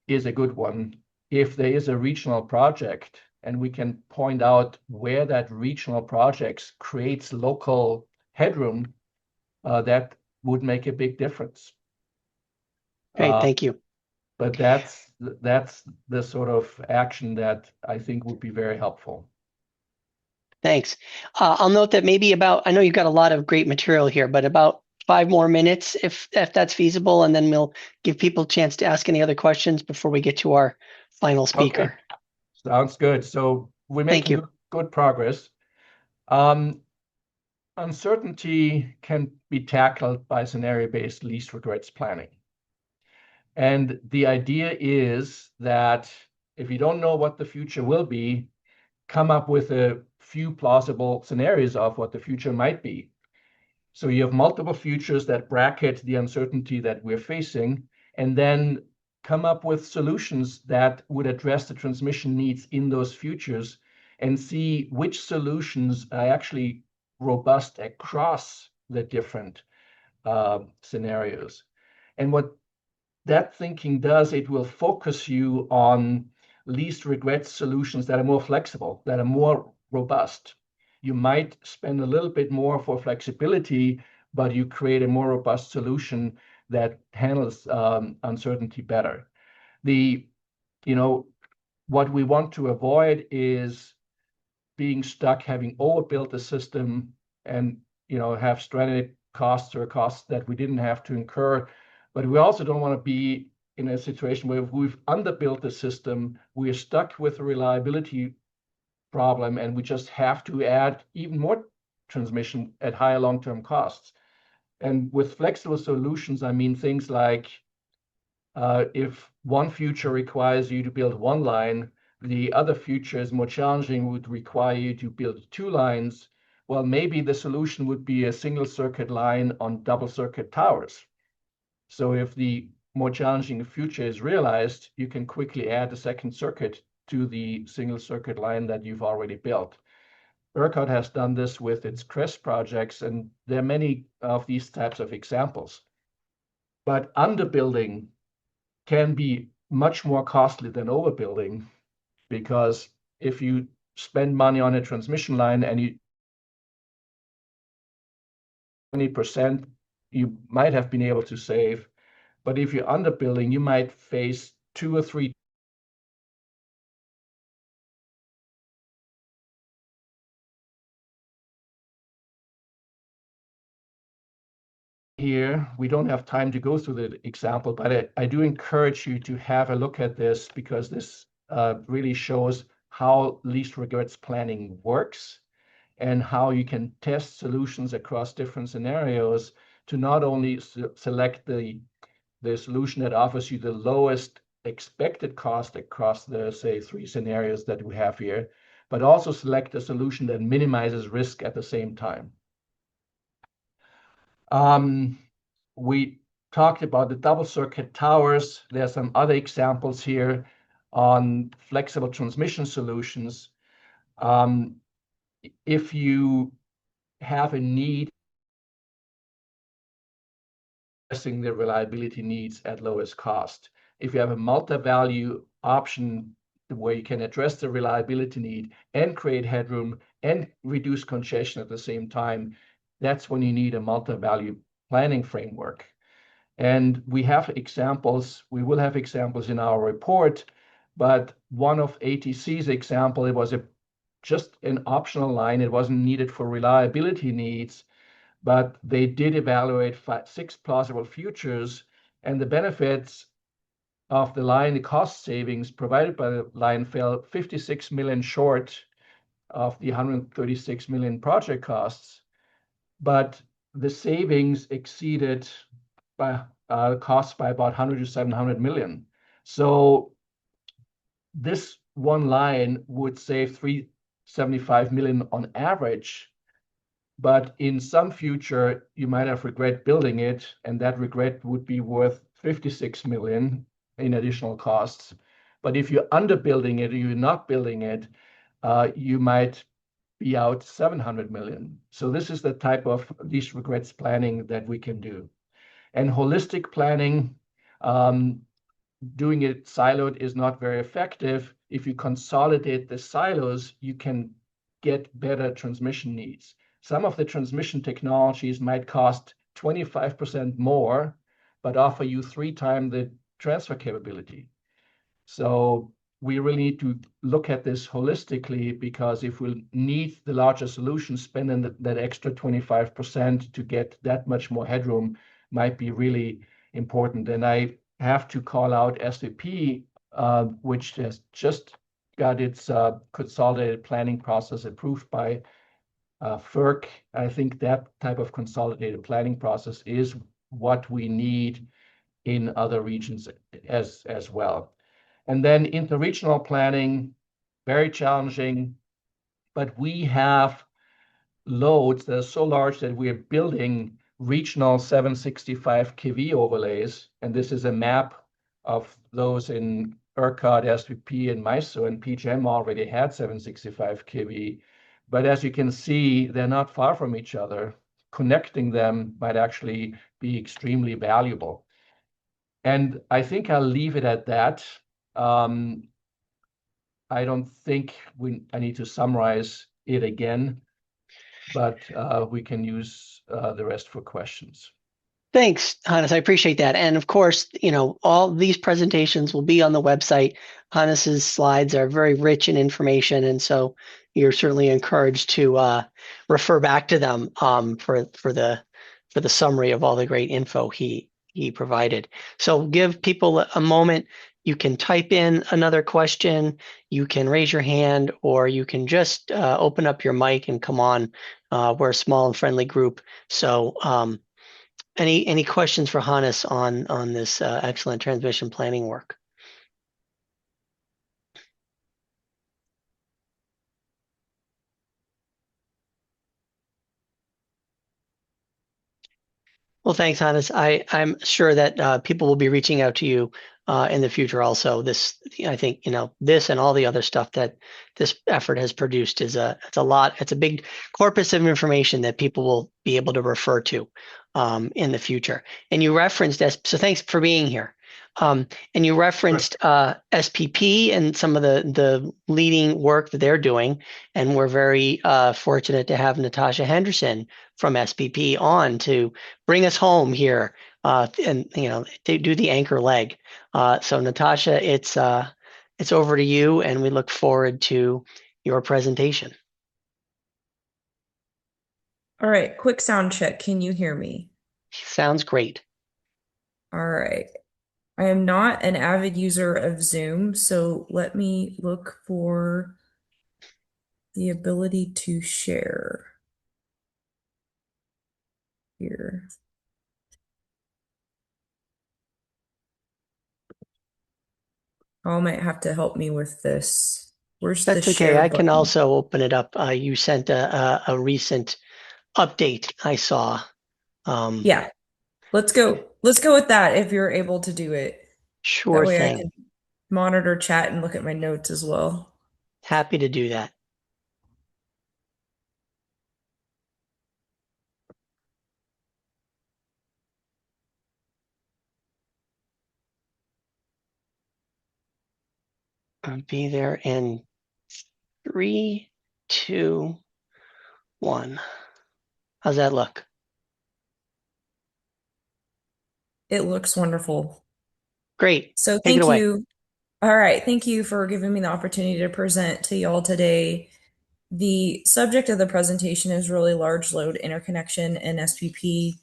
is a good one. if there is a regional project and we can point out where that regional project creates local headroom, that would make a big difference. Great, Uh, thank you. But that's the sort of action that I think would be very helpful. Thanks. I'll note that maybe I know you've got a lot of great material here, but about 5 more minutes if that's feasible, and then we'll give people a chance to ask any other questions before we get to our final speaker. Okay. Sounds good. So we're Thank making you. good progress. Uncertainty can be tackled by scenario-based least regrets planning. And the idea is that if you don't know what the future will be, come up with a few plausible scenarios of what the future might be. So you have multiple futures that bracket the uncertainty that we're facing, and then come up with solutions that would address the transmission needs in those futures and see which solutions are actually robust across the different scenarios. And what that thinking does, it will focus you on least regret solutions that are more flexible, that are more robust. You might spend a little bit more for flexibility, but you create a more robust solution that handles uncertainty better. What we want to avoid is being stuck having overbuilt the system and have stranded costs or costs that we didn't have to incur. But we also don't want to be in a situation where we've underbuilt the system, we're stuck with a reliability problem, and we just have to add even more transmission at higher long-term costs. And with flexible solutions, I mean things like if one future requires you to build one line, the other future is more challenging, would require you to build 2 lines. Well, maybe the solution would be a single circuit line on double circuit towers. So if the more challenging future is realized, you can quickly add a second circuit to the single circuit line that you've already built. ERCOT has done this with its CREST projects, and there are many of these types of examples. But underbuilding can be much more costly than overbuilding, because if you spend money on a transmission line and you 20% you might have been able to save, but if you're underbuilding, you might face 2 or 3 here. We don't have time to go through the example, but I do encourage you to have a look at this, because this really shows how least regrets planning works and how you can test solutions across different scenarios to not only select the solution that offers you the lowest expected cost across the, say, 3 scenarios that we have here, but also select a solution that minimizes risk at the same time. We talked about the double circuit towers. There are some other examples here on flexible transmission solutions. If you have a need addressing the reliability needs at lowest cost, if you have a multi-value option where you can address the reliability need and create headroom and reduce congestion at the same time, that's when you need a multi-value planning framework. And we have examples, we will have examples in our report, but one of ATC's example, it was just an optional line. It wasn't needed for reliability needs, but they did evaluate 6 plausible futures, and the benefits of the line, the cost savings provided by the line, fell 56 million short of the 136 million project costs, but the savings exceeded by costs by about 100 to 700 million. So this one line would save 375 million on average, but in some future you might have regret building it, and that regret would be worth 56 million in additional costs. But if you're underbuilding it or you're not building it, you might be out 700 million. So this is the type of least regrets planning that we can do. And holistic planning, doing it siloed is not very effective. If you consolidate the silos, you can get better transmission needs. Some of the transmission technologies might cost 25% more, but offer you 3 times the transfer capability. So we really need to look at this holistically, because if we need the larger solution, spending that extra 25% to get that much more headroom might be really important. And I have to call out SVP, which has just got its consolidated planning process approved by FERC. I think that type of consolidated planning process is what we need in other regions as well. And then interregional planning, very challenging, but we have loads that are so large that we are building regional 765 kV overlays. And this is a map of those in ERCOT, SVP, and MISO, and PJM already had 765 kV. But as you can see, they're not far from each other. Connecting them might actually be extremely valuable. And I think I'll leave it at that. I don't think I need to summarize it again, but we can use the rest for questions. Thanks, Hannes. I appreciate that. And of course, all these presentations will be on the website. Hannes's slides are very rich in information, and so you're certainly encouraged to refer back to them for the summary of all the great info he provided. So give people a moment. You can type in another question, you can raise your hand, or you can just open up your mic and come on. We're a small and friendly group. So any questions for Hannes on this excellent transmission planning work? Well, thanks, Hannes. I'm sure that people will be reaching out to you in the future also. I think, this and all the other stuff that this effort has produced it's a lot. It's a big corpus of information that people will be able to refer to in the future. And you referenced so thanks for being here. And you referenced SPP and some of the leading work that they're doing. And we're very fortunate to have Natasha Henderson from SPP on to bring us home here and to do the anchor leg. So Natasha, it's over to you, and we look forward to your presentation. All right, quick sound check. Can you hear me? Sounds great. All right. I am not an avid user of Zoom, so let me look for the ability to share here. I might have to help me with this. Where's the That's okay. share I can button? also open it up. You sent a recent update I saw. Yeah, let's go. Let's go with that if you're able to do it. Sure That way thing. I can monitor chat and look at my notes as well. Happy to do that. I'll be there in 3, 2, 1. How's that look? It looks wonderful. Great. So Take it thank away. you. All right. Thank you for giving me the opportunity to present to y'all today. The subject of the presentation is really large load interconnection and SPP,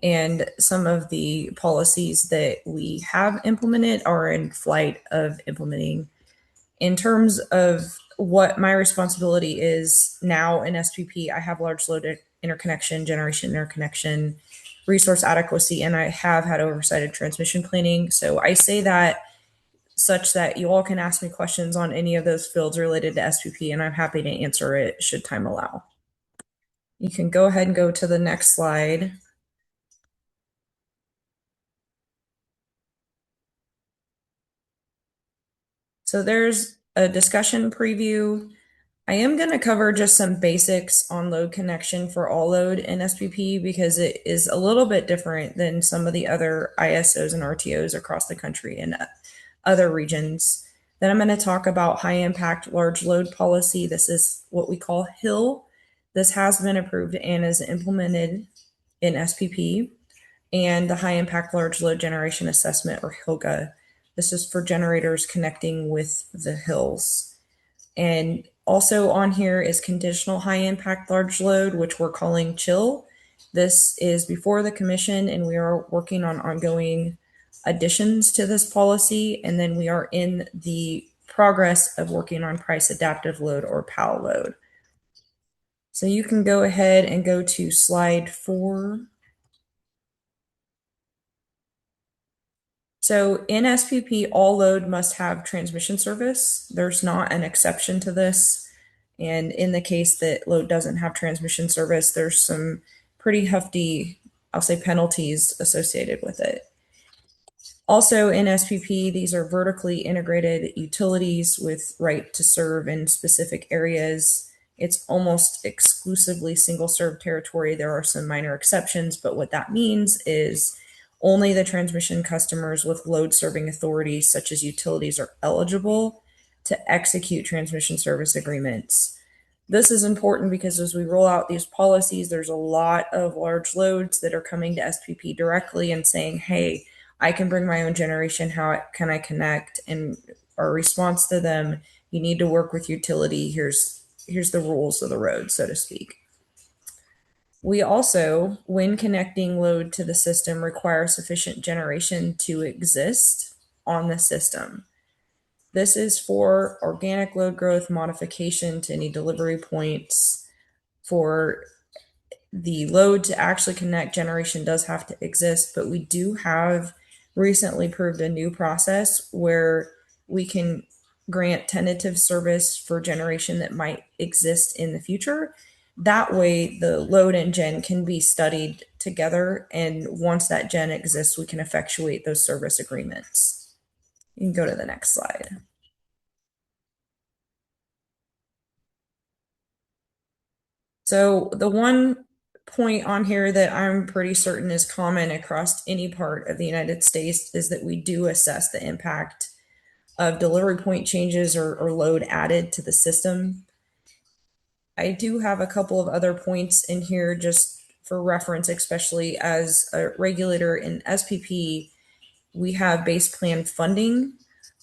and some of the policies that we have implemented are in flight of implementing. In terms of what my responsibility is now in SPP, I have large load interconnection, generation interconnection, resource adequacy, and I have had oversight of transmission planning. So I say that such that you all can ask me questions on any of those fields related to SPP, and I'm happy to answer it should time allow. You can go ahead and go to the next slide. So there's a discussion preview. I am going to cover just some basics on load connection for all load in SPP because it is a little bit different than some of the other ISOs and RTOs across the country. And other regions. Then I'm going to talk about high impact large load policy. This is what we call HIL. This has been approved and is implemented in SPP. And the high impact large load generation assessment, or HILGA. This is for generators connecting with the hills. And also on here is conditional high impact large load, which we're calling CHILL. This is before the commission, and we are working on ongoing additions to this policy. And then we are in the progress of working on price adaptive load, or PAL load. So you can go ahead and go to slide 4. So in SPP, all load must have transmission service. There's not an exception to this. And in the case that load doesn't have transmission service, there's some pretty hefty, I'll say, penalties associated with it. Also in SPP, these are vertically integrated utilities with right to serve in specific areas. It's almost exclusively single serve territory. There are some minor exceptions, but what that means is only the transmission customers with load serving authorities, such as utilities, are eligible to execute transmission service agreements. This is important because as we roll out these policies, there's a lot of large loads that are coming to SPP directly and saying, hey, I can bring my own generation. How can I connect? And our response to them, you need to work with utility. Here's the rules of the road, so to speak. We also, when connecting load to the system, require sufficient generation to exist on the system. This is for organic load growth, modification to any delivery points. For the load to actually connect, generation does have to exist, but we do have recently proved a new process where we can grant tentative service for generation that might exist in the future. That way, the load and gen can be studied together, and once that gen exists, we can effectuate those service agreements. You can go to the next slide. So the one point on here that I'm pretty certain is common across any part of the United States is that we do assess the impact of delivery point changes or load added to the system. I do have a couple of other points in here just for reference, especially as a regulator in SPP. We have base plan funding.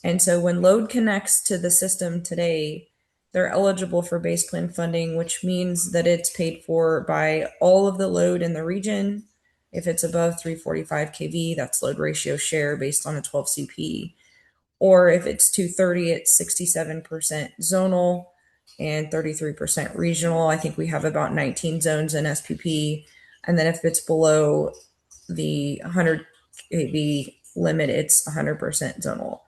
And so when load connects to the system today, they're eligible for base plan funding, which means that it's paid for by all of the load in the region. If it's above 345 kV, that's load ratio share based on a 12 CP. Or if it's 230, it's 67% zonal and 33% regional. I think we have about 19 zones in SPP. And then if it's below the 100 kV limit, it's 100% zonal.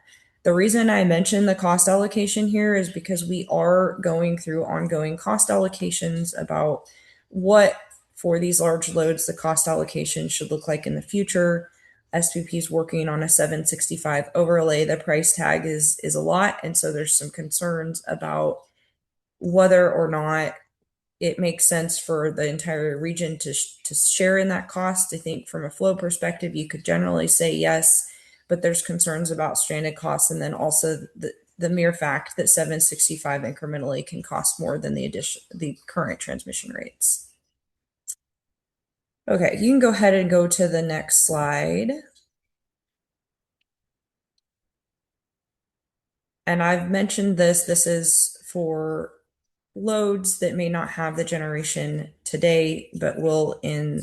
The reason I mention the cost allocation here is because we are going through ongoing cost allocations about what, for these large loads, the cost allocation should look like in the future. SPP is working on a 765 overlay. The price tag is a lot, and so there's some concerns about whether or not it makes sense for the entire region to share in that cost. I think from a flow perspective, you could generally say yes, but there's concerns about stranded costs, and then also the mere fact that 765 incrementally can cost more than the current transmission rates. Okay, you can go ahead and go to the next slide. And I've mentioned this is for loads that may not have the generation today, but will in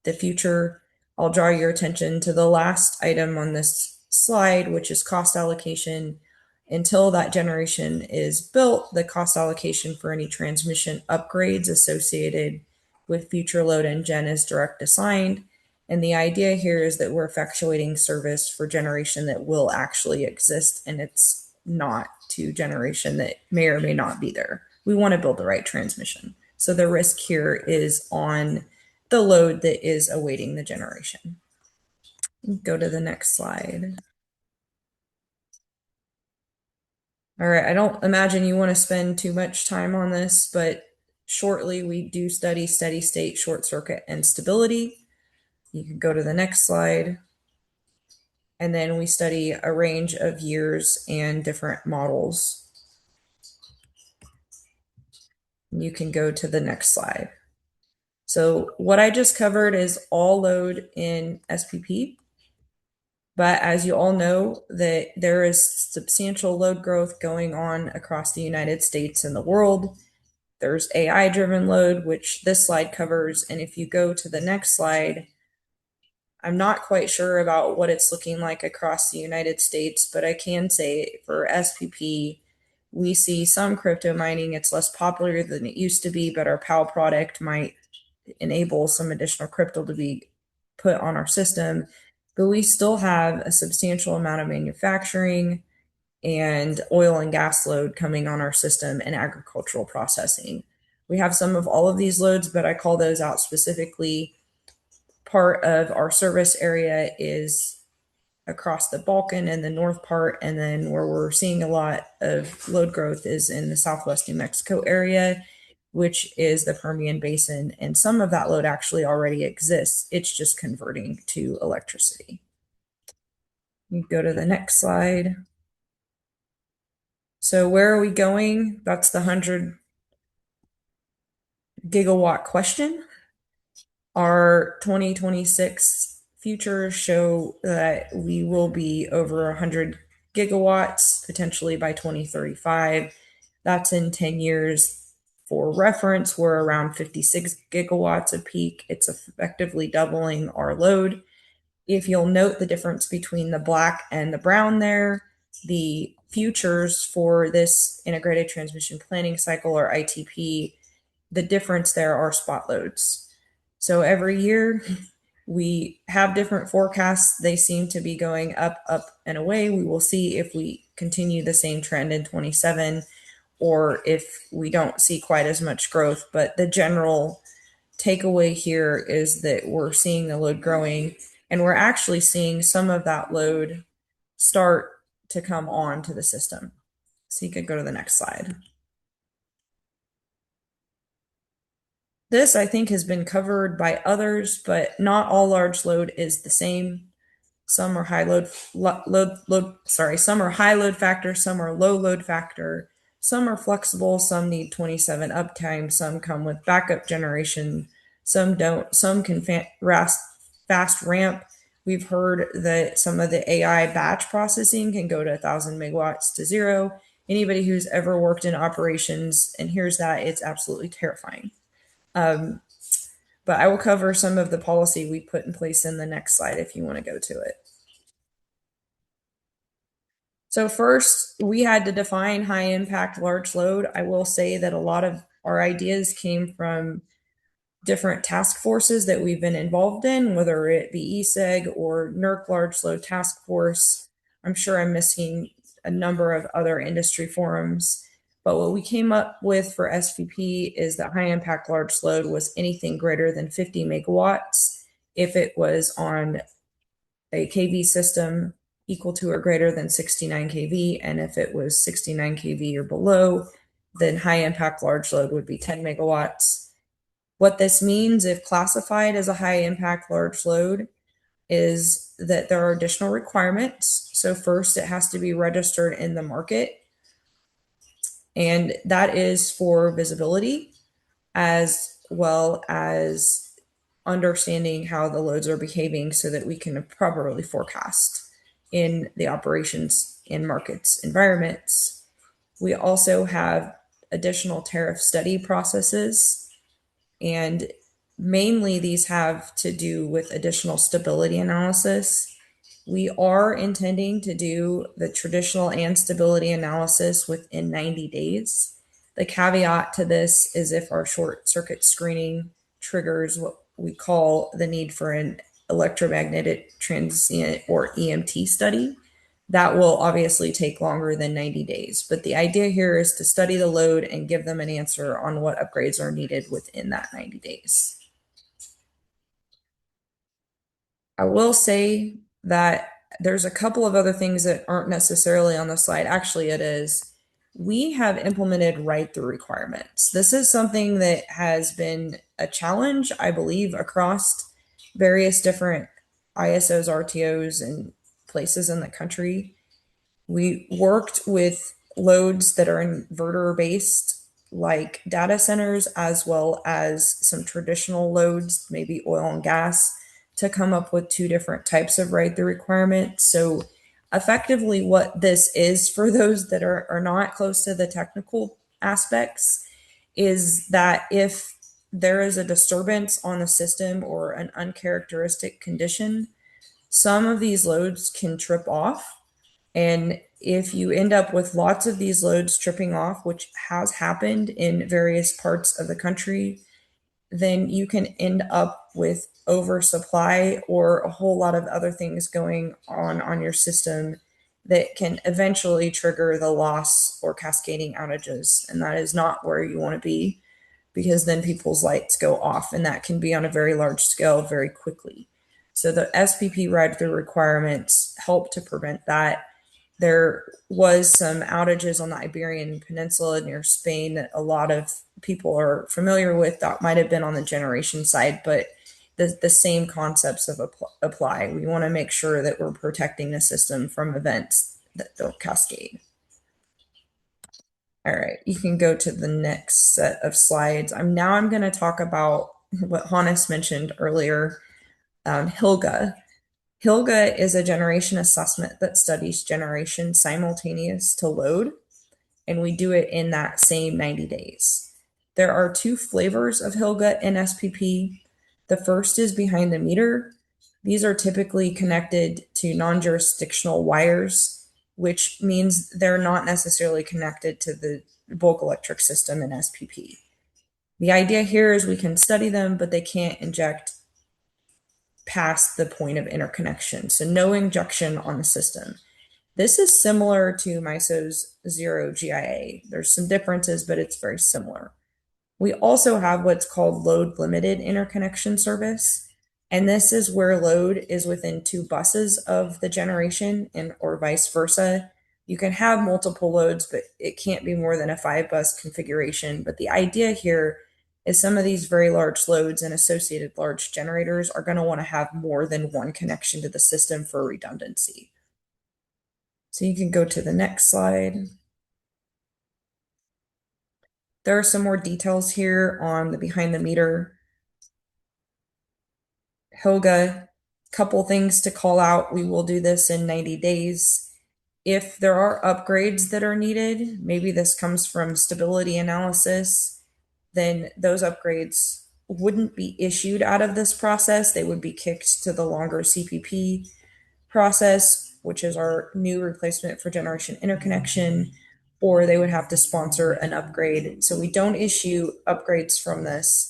the future. I'll draw your attention to the last item on this slide, which is cost allocation. Until that generation is built, the cost allocation for any transmission upgrades associated with future load and gen is direct assigned. And the idea here is that we're effectuating service for generation that will actually exist, and it's not to generation that may or may not be there. We want to build the right transmission. So the risk here is on the load that is awaiting the generation. Go to the next slide. All right, I don't imagine you want to spend too much time on this, but shortly we do study steady state, short circuit, and stability. You can go to the next slide. And then we study a range of years and different models. You can go to the next slide. So what I just covered is all load in SPP. But as you all know, that there is substantial load growth going on across the United States and the world. There's AI driven load, which this slide covers. And if you go to the next slide, I'm not quite sure about what it's looking like across the United States, but I can say for SPP, we see some crypto mining. It's less popular than it used to be, but our PAL product might enable some additional crypto to be put on our system. But we still have a substantial amount of manufacturing and oil and gas load coming on our system and agricultural processing. We have some of all of these loads, but I call those out specifically. Part of our service area is across the Balkan and the north part, and then where we're seeing a lot of load growth is in the southwest New Mexico area, which is the Permian Basin, and some of that load actually already exists. It's just converting to electricity. You go to the next slide. So where are we going? That's the 100 gigawatt question. Our 2026 futures show that we will be over 100 gigawatts, potentially by 2035. That's in 10 years. For reference, we're around 56 gigawatts of peak. It's effectively doubling our load. If you'll note the difference between the black and the brown there, the futures for this integrated transmission planning cycle, or ITP, the difference there are spot loads. So every year we have different forecasts. They seem to be going up, up, and away. We will see if we continue the same trend in 27 or if we don't see quite as much growth. But the general takeaway here is that we're seeing the load growing, and we're actually seeing some of that load start to come on to the system. So you could go to the next slide. This, I think, has been covered by others, but not all large load is the same. Some are high some are high load factor, some are low load factor, some are flexible, some need 27 uptime, some come with backup generation, some don't, some can fast ramp. We've heard that some of the AI batch processing can go to 1,000 megawatts to zero. Anybody who's ever worked in operations and hears that, it's absolutely terrifying. But I will cover some of the policy we put in place in the next slide if you want to go to it. So first, we had to define high impact large load. I will say that a lot of our ideas came from different task forces that we've been involved in, whether it be ESEG or NERC Large Load Task Force. I'm sure I'm missing a number of other industry forums. But what we came up with for SVP is that high impact large load was anything greater than 50 megawatts if it was on a KV system equal to or greater than 69 kV. And if it was 69 kV or below, then high impact large load would be 10 megawatts. What this means, if classified as a high impact large load, is that there are additional requirements. So first, it has to be registered in the market. And that is for visibility as well as understanding how the loads are behaving so that we can properly forecast in the operations in markets environments. We also have additional tariff study processes, and mainly these have to do with additional stability analysis. We are intending to do the traditional and stability analysis within 90 days. The caveat to this is if our short circuit screening triggers what we call the need for an electromagnetic transient or EMT study. That will obviously take longer than 90 days. But the idea here is to study the load and give them an answer on what upgrades are needed within that 90 days. I will say that there's a couple of other things that aren't necessarily on the slide. Actually, it is. We have implemented write-through requirements. This is something that has been a challenge, I believe, across various different ISOs, RTOs, and places in the country. We worked with loads that are inverter based, like data centers, as well as some traditional loads, maybe oil and gas, to come up with two different types of write the requirement. So effectively what this is for those that are not close to the technical aspects is that if there is a disturbance on the system or an uncharacteristic condition, some of these loads can trip off. And if you end up with lots of these loads tripping off, which has happened in various parts of the country, then you can end up with oversupply or a whole lot of other things going on your system that can eventually trigger the loss or cascading outages. And that is not where you want to be, because then people's lights go off, and that can be on a very large scale very quickly. So the SPP ride-through requirements help to prevent that. There was some outages on the Iberian Peninsula near Spain that a lot of people are familiar with. That might have been on the generation side, but the same concepts of apply. We want to make sure that we're protecting the system from events that don't cascade. All right, you can go to the next set of slides. I'm going to talk about what Hannes mentioned earlier, HILGA. HILGA is a generation assessment that studies generation simultaneous to load, and we do it in that same 90 days. There are two flavors of HILGA in SPP. The first is behind the meter. These are typically connected to non-jurisdictional wires, which means they're not necessarily connected to the bulk electric system in SPP. The idea here is we can study them, but they can't inject past the point of interconnection. So no injection on the system. This is similar to MISO's zero GIA. There's some differences, but it's very similar. We also have what's called load limited interconnection service. And this is where load is within 2 buses of the generation or vice versa. You can have multiple loads, but it can't be more than a 5-bus configuration. But the idea here is some of these very large loads and associated large generators are going to want to have more than one connection to the system for redundancy. So you can go to the next slide. There are some more details here on the behind the meter HILGA. Couple things to call out. We will do this in 90 days. If there are upgrades that are needed, maybe this comes from stability analysis, then those upgrades wouldn't be issued out of this process. They would be kicked to the longer CPP process, which is our new replacement for generation interconnection, or they would have to sponsor an upgrade. So we don't issue upgrades from this.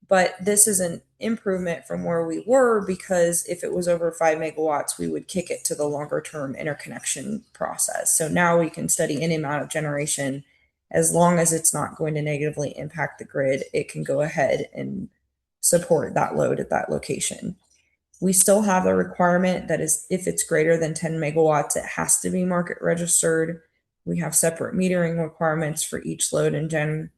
But this is an improvement from where we were, because if it was over 5 megawatts, we would kick it to the longer term interconnection process. So now we can study any amount of generation. As long as it's not going to negatively impact the grid, it can go ahead and support that load at that location. We still have a requirement that is, if it's greater than 10 megawatts, it has to be market registered. We have separate metering requirements for each load and gen,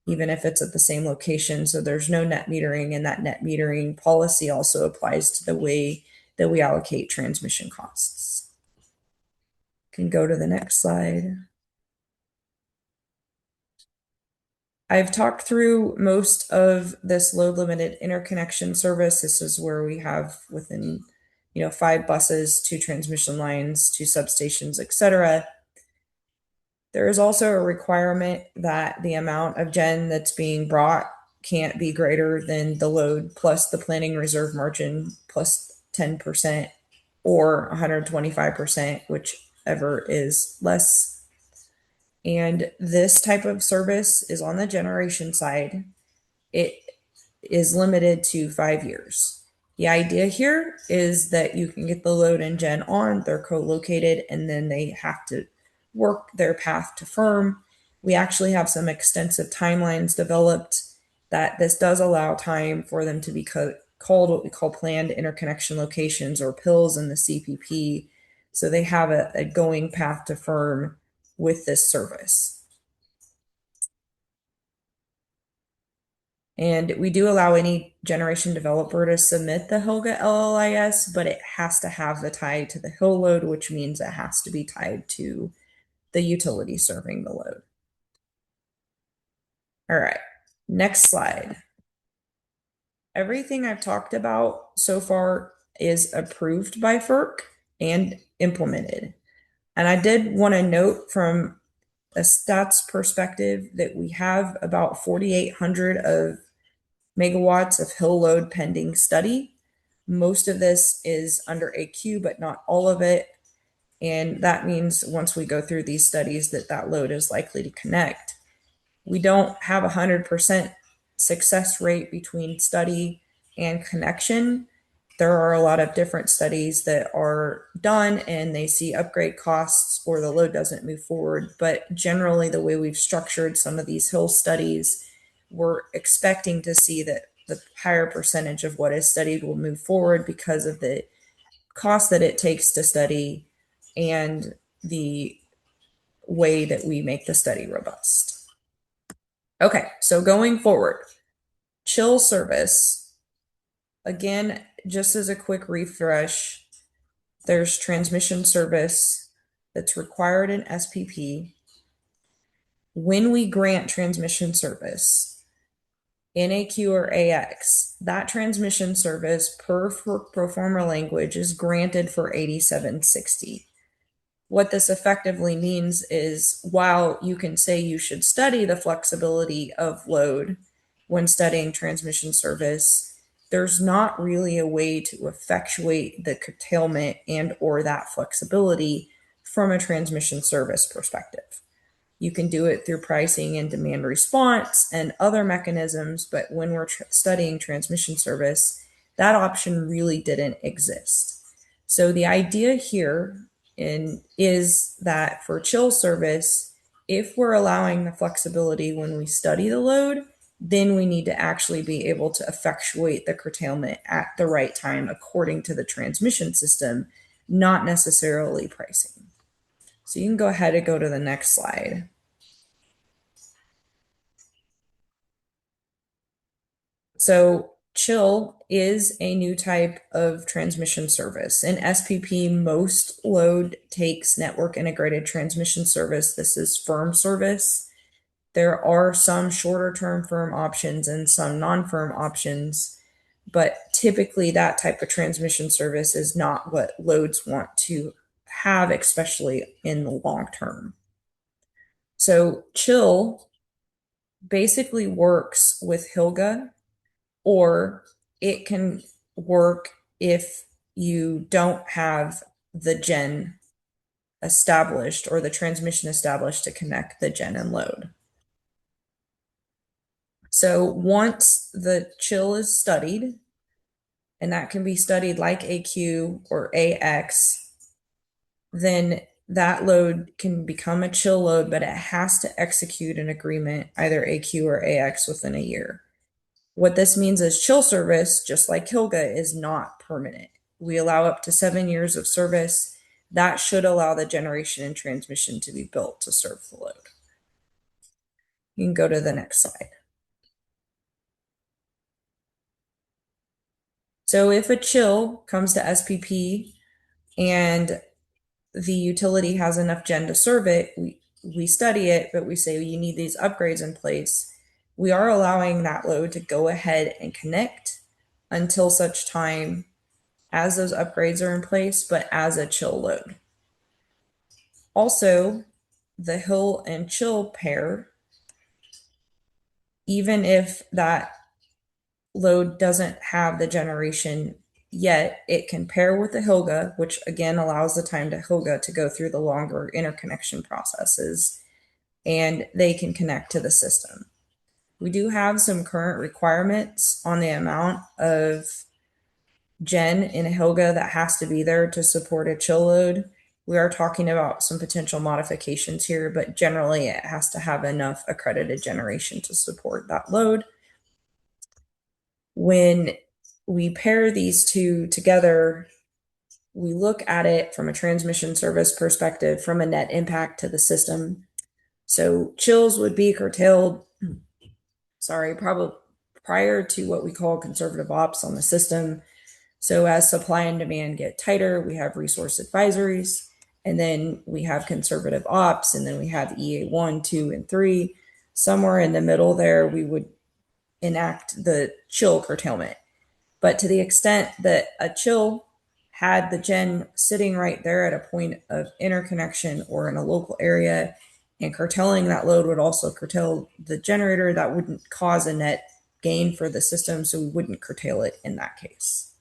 even if it's at the same location. So there's no net metering, and that net metering policy also applies to the way that we allocate transmission costs. Can go to the next slide. I've talked through most of this load limited interconnection service. This is where we have within 5 buses, 2 transmission lines, 2 substations, etc. There is also a requirement that the amount of gen that's being brought can't be greater than the load plus the planning reserve margin plus 10% or 125%, whichever is less. And this type of service is on the generation side. It is limited to 5 years. The idea here is that you can get the load and gen on, they're co-located, and then they have to work their path to firm. We actually have some extensive timelines developed that this does allow time for them to be called what we call planned interconnection locations, or PILs, in the CPP. So they have a going path to firm with this service. And we do allow any generation developer to submit the Hilga LLIS, but it has to have the tie to the hill load, which means it has to be tied to the utility serving the load. All right, next slide. Everything I've talked about so far is approved by FERC and implemented. And I did want to note from a stats perspective that we have about 4,800 of megawatts of hill load pending study. Most of this is under AQ, but not all of it. And that means once we go through these studies that load is likely to connect. We don't have 100% success rate between study and connection. There are a lot of different studies that are done and they see upgrade costs or the load doesn't move forward. But generally, the way we've structured some of these hill studies, we're expecting to see that the higher percentage of what is studied will move forward because of the cost that it takes to study and the way that we make the study robust. Okay, so going forward, chill service. Again, just as a quick refresh, there's transmission service that's required in SPP. When we grant transmission service in AQ or AX, that transmission service per pro forma language is granted for 8760. What this effectively means is while you can say you should study the flexibility of load when studying transmission service, there's not really a way to effectuate the curtailment and or that flexibility from a transmission service perspective. You can do it through pricing and demand response and other mechanisms, but when we're studying transmission service, that option really didn't exist. So the idea here is that for chill service, if we're allowing the flexibility when we study the load, then we need to actually be able to effectuate the curtailment at the right time according to the transmission system, not necessarily pricing. So you can go ahead and go to the next slide. So chill is a new type of transmission service. In SPP, most load takes network integrated transmission service. This is firm service. There are some shorter term firm options and some non-firm options, but typically that type of transmission service is not what loads want to have, especially in the long term. So chill basically works with Hilga, or it can work if you don't have the gen established or the transmission established to connect the gen and load. So once the chill is studied, and that can be studied like AQ or AX, then that load can become a chill load, but it has to execute an agreement, either AQ or AX, within a year. What this means is chill service, just like Hilga, is not permanent. We allow up to 7 years of service. That should allow the generation and transmission to be built to serve the load. You can go to the next slide. So if a chill comes to SPP and the utility has enough gen to serve it, we study it, but we say you need these upgrades in place. We are allowing that load to go ahead and connect until such time as those upgrades are in place, but as a chill load. Also, the hill and chill pair, even if that load doesn't have the generation yet, it can pair with the Hilga, which again allows the time to Hilga to go through the longer interconnection processes, and they can connect to the system. We do have some current requirements on the amount of gen in a Hilga that has to be there to support a chill load. We are talking about some potential modifications here, but generally it has to have enough accredited generation to support that load. When we pair these two together, we look at it from a transmission service perspective, from a net impact to the system. So chills would be curtailed, prior to what we call conservative ops on the system. So as supply and demand get tighter, we have resource advisories, and then we have conservative ops, and then we have EA 1, 2, and 3. Somewhere in the middle there, we would enact the chill curtailment. But to the extent that a chill had the gen sitting right there at a point of interconnection or in a local area, and curtailing that load would also curtail the generator, that wouldn't cause a net gain for the system, so we wouldn't curtail it in that case.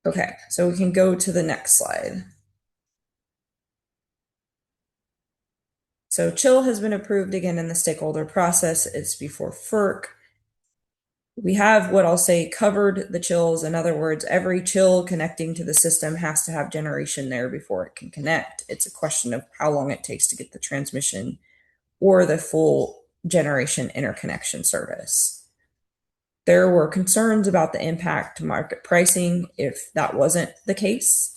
Okay, so we can go to the next slide. So chill has been approved again in the stakeholder process. It's before FERC. We have what I'll say covered the chills. In other words, every chill connecting to the system has to have generation there before it can connect. It's a question of how long it takes to get the transmission or the full generation interconnection service. There were concerns about the impact to market pricing if that wasn't the case.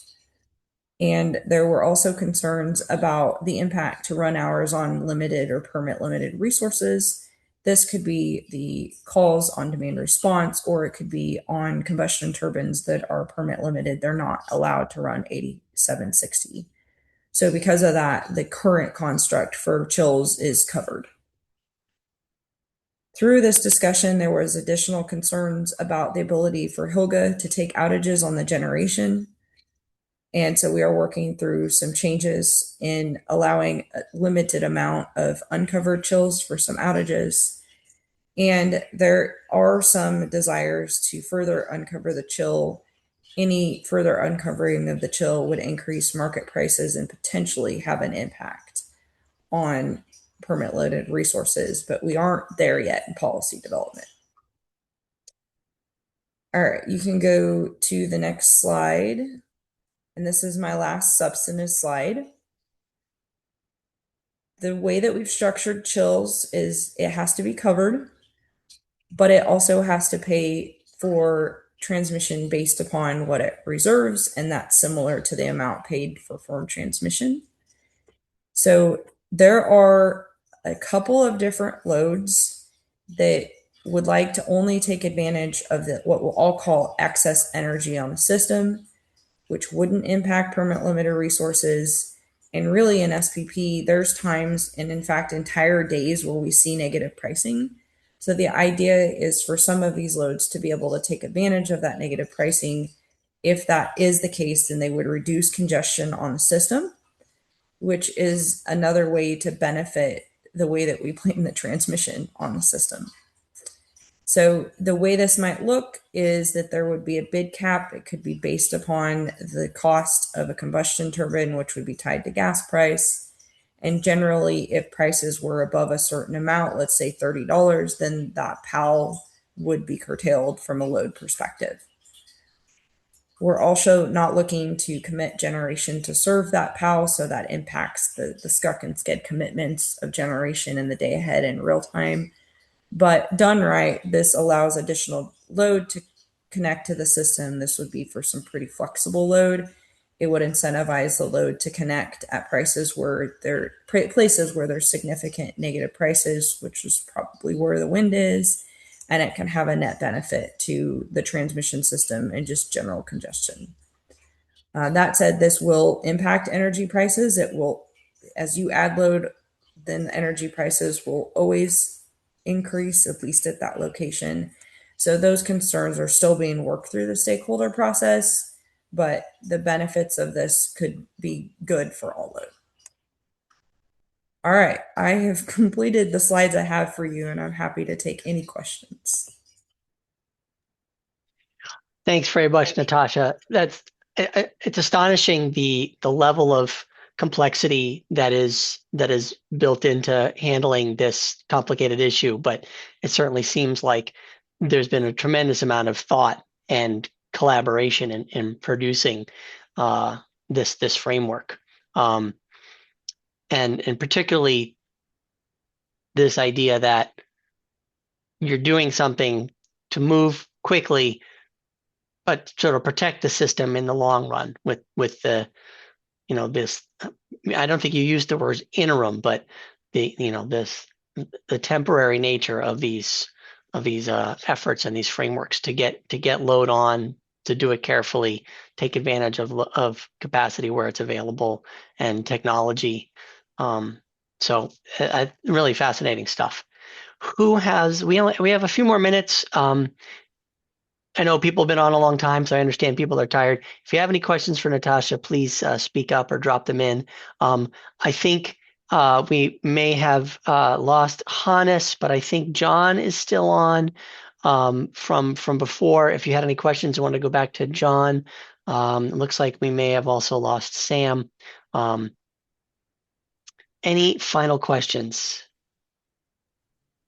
And there were also concerns about the impact to run hours on limited or permit limited resources. This could be the calls on demand response, or it could be on combustion turbines that are permit limited. They're not allowed to run 8760. So because of that, the current construct for chills is covered. Through this discussion, there was additional concerns about the ability for Hilga to take outages on the generation. And so we are working through some changes in allowing a limited amount of uncovered chills for some outages. And there are some desires to further uncover the chill. Any further uncovering of the chill would increase market prices and potentially have an impact on permit loaded resources, but we aren't there yet in policy development. All right, you can go to the next slide. And this is my last substantive slide. The way that we've structured chills is it has to be covered, but it also has to pay for transmission based upon what it reserves, and that's similar to the amount paid for firm transmission. So there are a couple of different loads that would like to only take advantage of what we'll all call excess energy on the system, which wouldn't impact permit limiter resources. And really in SPP, there's times, and in fact, entire days where we see negative pricing. So the idea is for some of these loads to be able to take advantage of that negative pricing. If that is the case, then they would reduce congestion on the system, which is another way to benefit the way that we plan the transmission on the system. So the way this might look is that there would be a bid cap. It could be based upon the cost of a combustion turbine, which would be tied to gas price. And generally, if prices were above a certain amount, let's say $30, then that PAL would be curtailed from a load perspective. We're also not looking to commit generation to serve that PAL, so that impacts the SCUC and SCED commitments of generation in the day ahead in real time. But done right, this allows additional load to connect to the system. This would be for some pretty flexible load. It would incentivize the load to connect at prices where there are places where there's significant negative prices, which is probably where the wind is, and it can have a net benefit to the transmission system and just general congestion. That said, this will impact energy prices. It will, as you add load, then energy prices will always increase, at least at that location. So those concerns are still being worked through the stakeholder process, but the benefits of this could be good for all load. All right, I have completed the slides I have for you, and I'm happy to take any questions. Thanks very much, Natasha. It's astonishing the level of complexity that is built into handling this complicated issue, but it certainly seems like there's been a tremendous amount of thought and collaboration in producing this framework, and particularly this idea that you're doing something to move quickly, but sort of protect the system in the long run with the this. I don't think you used the words interim, but this the temporary nature of these efforts and these frameworks to get load on, to do it carefully, take advantage of capacity where it's available and technology. So really fascinating stuff. We have a few more minutes. I know people have been on a long time, so I understand people are tired. If you have any questions for Natasha, please speak up or drop them in. I think we may have lost Hannes, but I think John is still on from before. If you had any questions, I want to go back to John. It looks like we may have also lost Sam. Any final questions?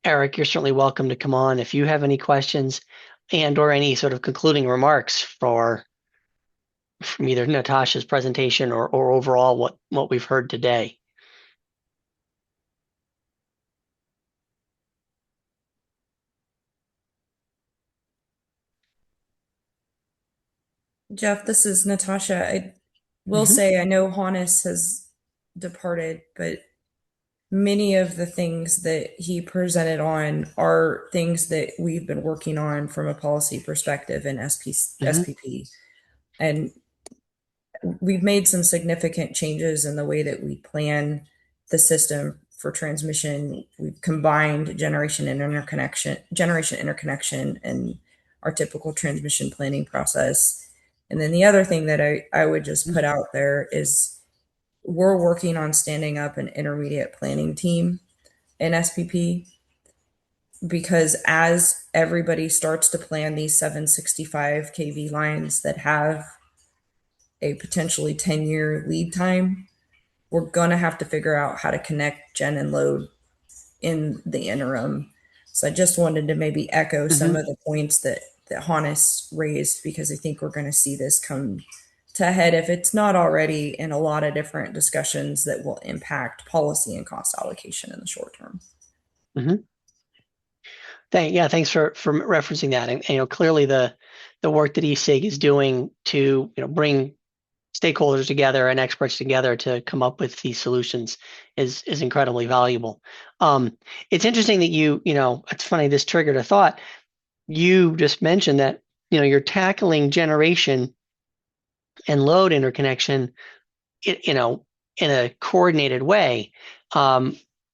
Eric, you're certainly welcome to come on if you have any questions and or any sort of concluding remarks from either Natasha's presentation or overall what we've heard today. Jeff, this is Natasha. I will say I know Hannes has departed, but many of the things that he presented on are things that we've been working on from a policy perspective in SPP. And we've made some significant changes in the way that we plan the system for transmission. We've combined generation interconnection and our typical transmission planning process. And then the other thing that I would just put out there is we're working on standing up an intermediate planning team in SPP, because as everybody starts to plan these 765 kV lines that have a potentially 10-year lead time, we're going to have to figure out how to connect gen and load in the interim. So I just wanted to maybe echo some of the points that Hannes raised, because I think we're going to see this come to a head, if it's not already, in a lot of different discussions that will impact policy and cost allocation in the short term. Thanks for referencing that. And clearly the work that ESIG is doing to bring stakeholders together and experts together to come up with these solutions is incredibly valuable. It's interesting that it's funny, this triggered a thought. You just mentioned that you're tackling generation and load interconnection in a coordinated way,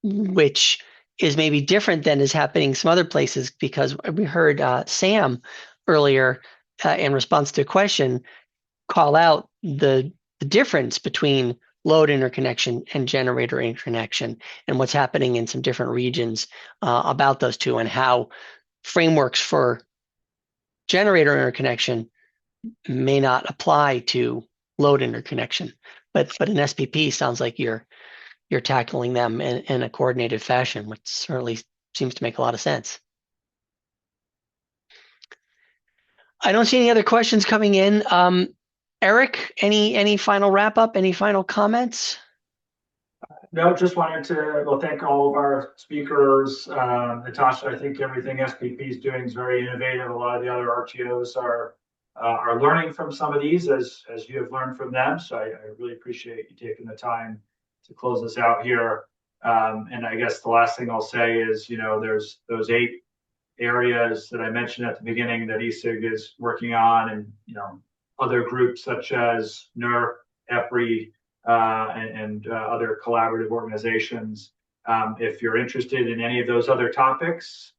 which is maybe different than is happening some other places, because we heard Sam earlier in response to a question call out the difference between load interconnection and generator interconnection and what's happening in some different regions about those two, and how frameworks for generator interconnection may not apply to load interconnection. But in SPP, sounds like you're tackling them in a coordinated fashion, which certainly seems to make a lot of sense. I don't see any other questions coming in. Eric, any final wrap up? Any final comments? No, just wanted to thank all of our speakers. Natasha, I think everything SPP is doing is very innovative. A lot of the other RTOs are learning from some of these as you have learned from them. So I really appreciate you taking the time to close this out here. And I guess the last thing I'll say is, there's those 8 areas that I mentioned at the beginning that ESIG is working on, and other groups such as NER, EPRI, and other collaborative organizations. If you're interested in any of those other topics,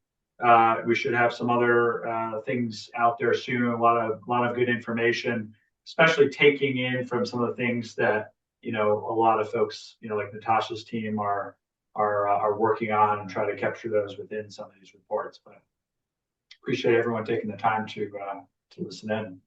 we should have some other things out there soon. A lot of good information, especially taking in from some of the things that a lot of folks like Natasha's team are working on, and try to capture those within some of these reports. But appreciate everyone taking the time to listen in.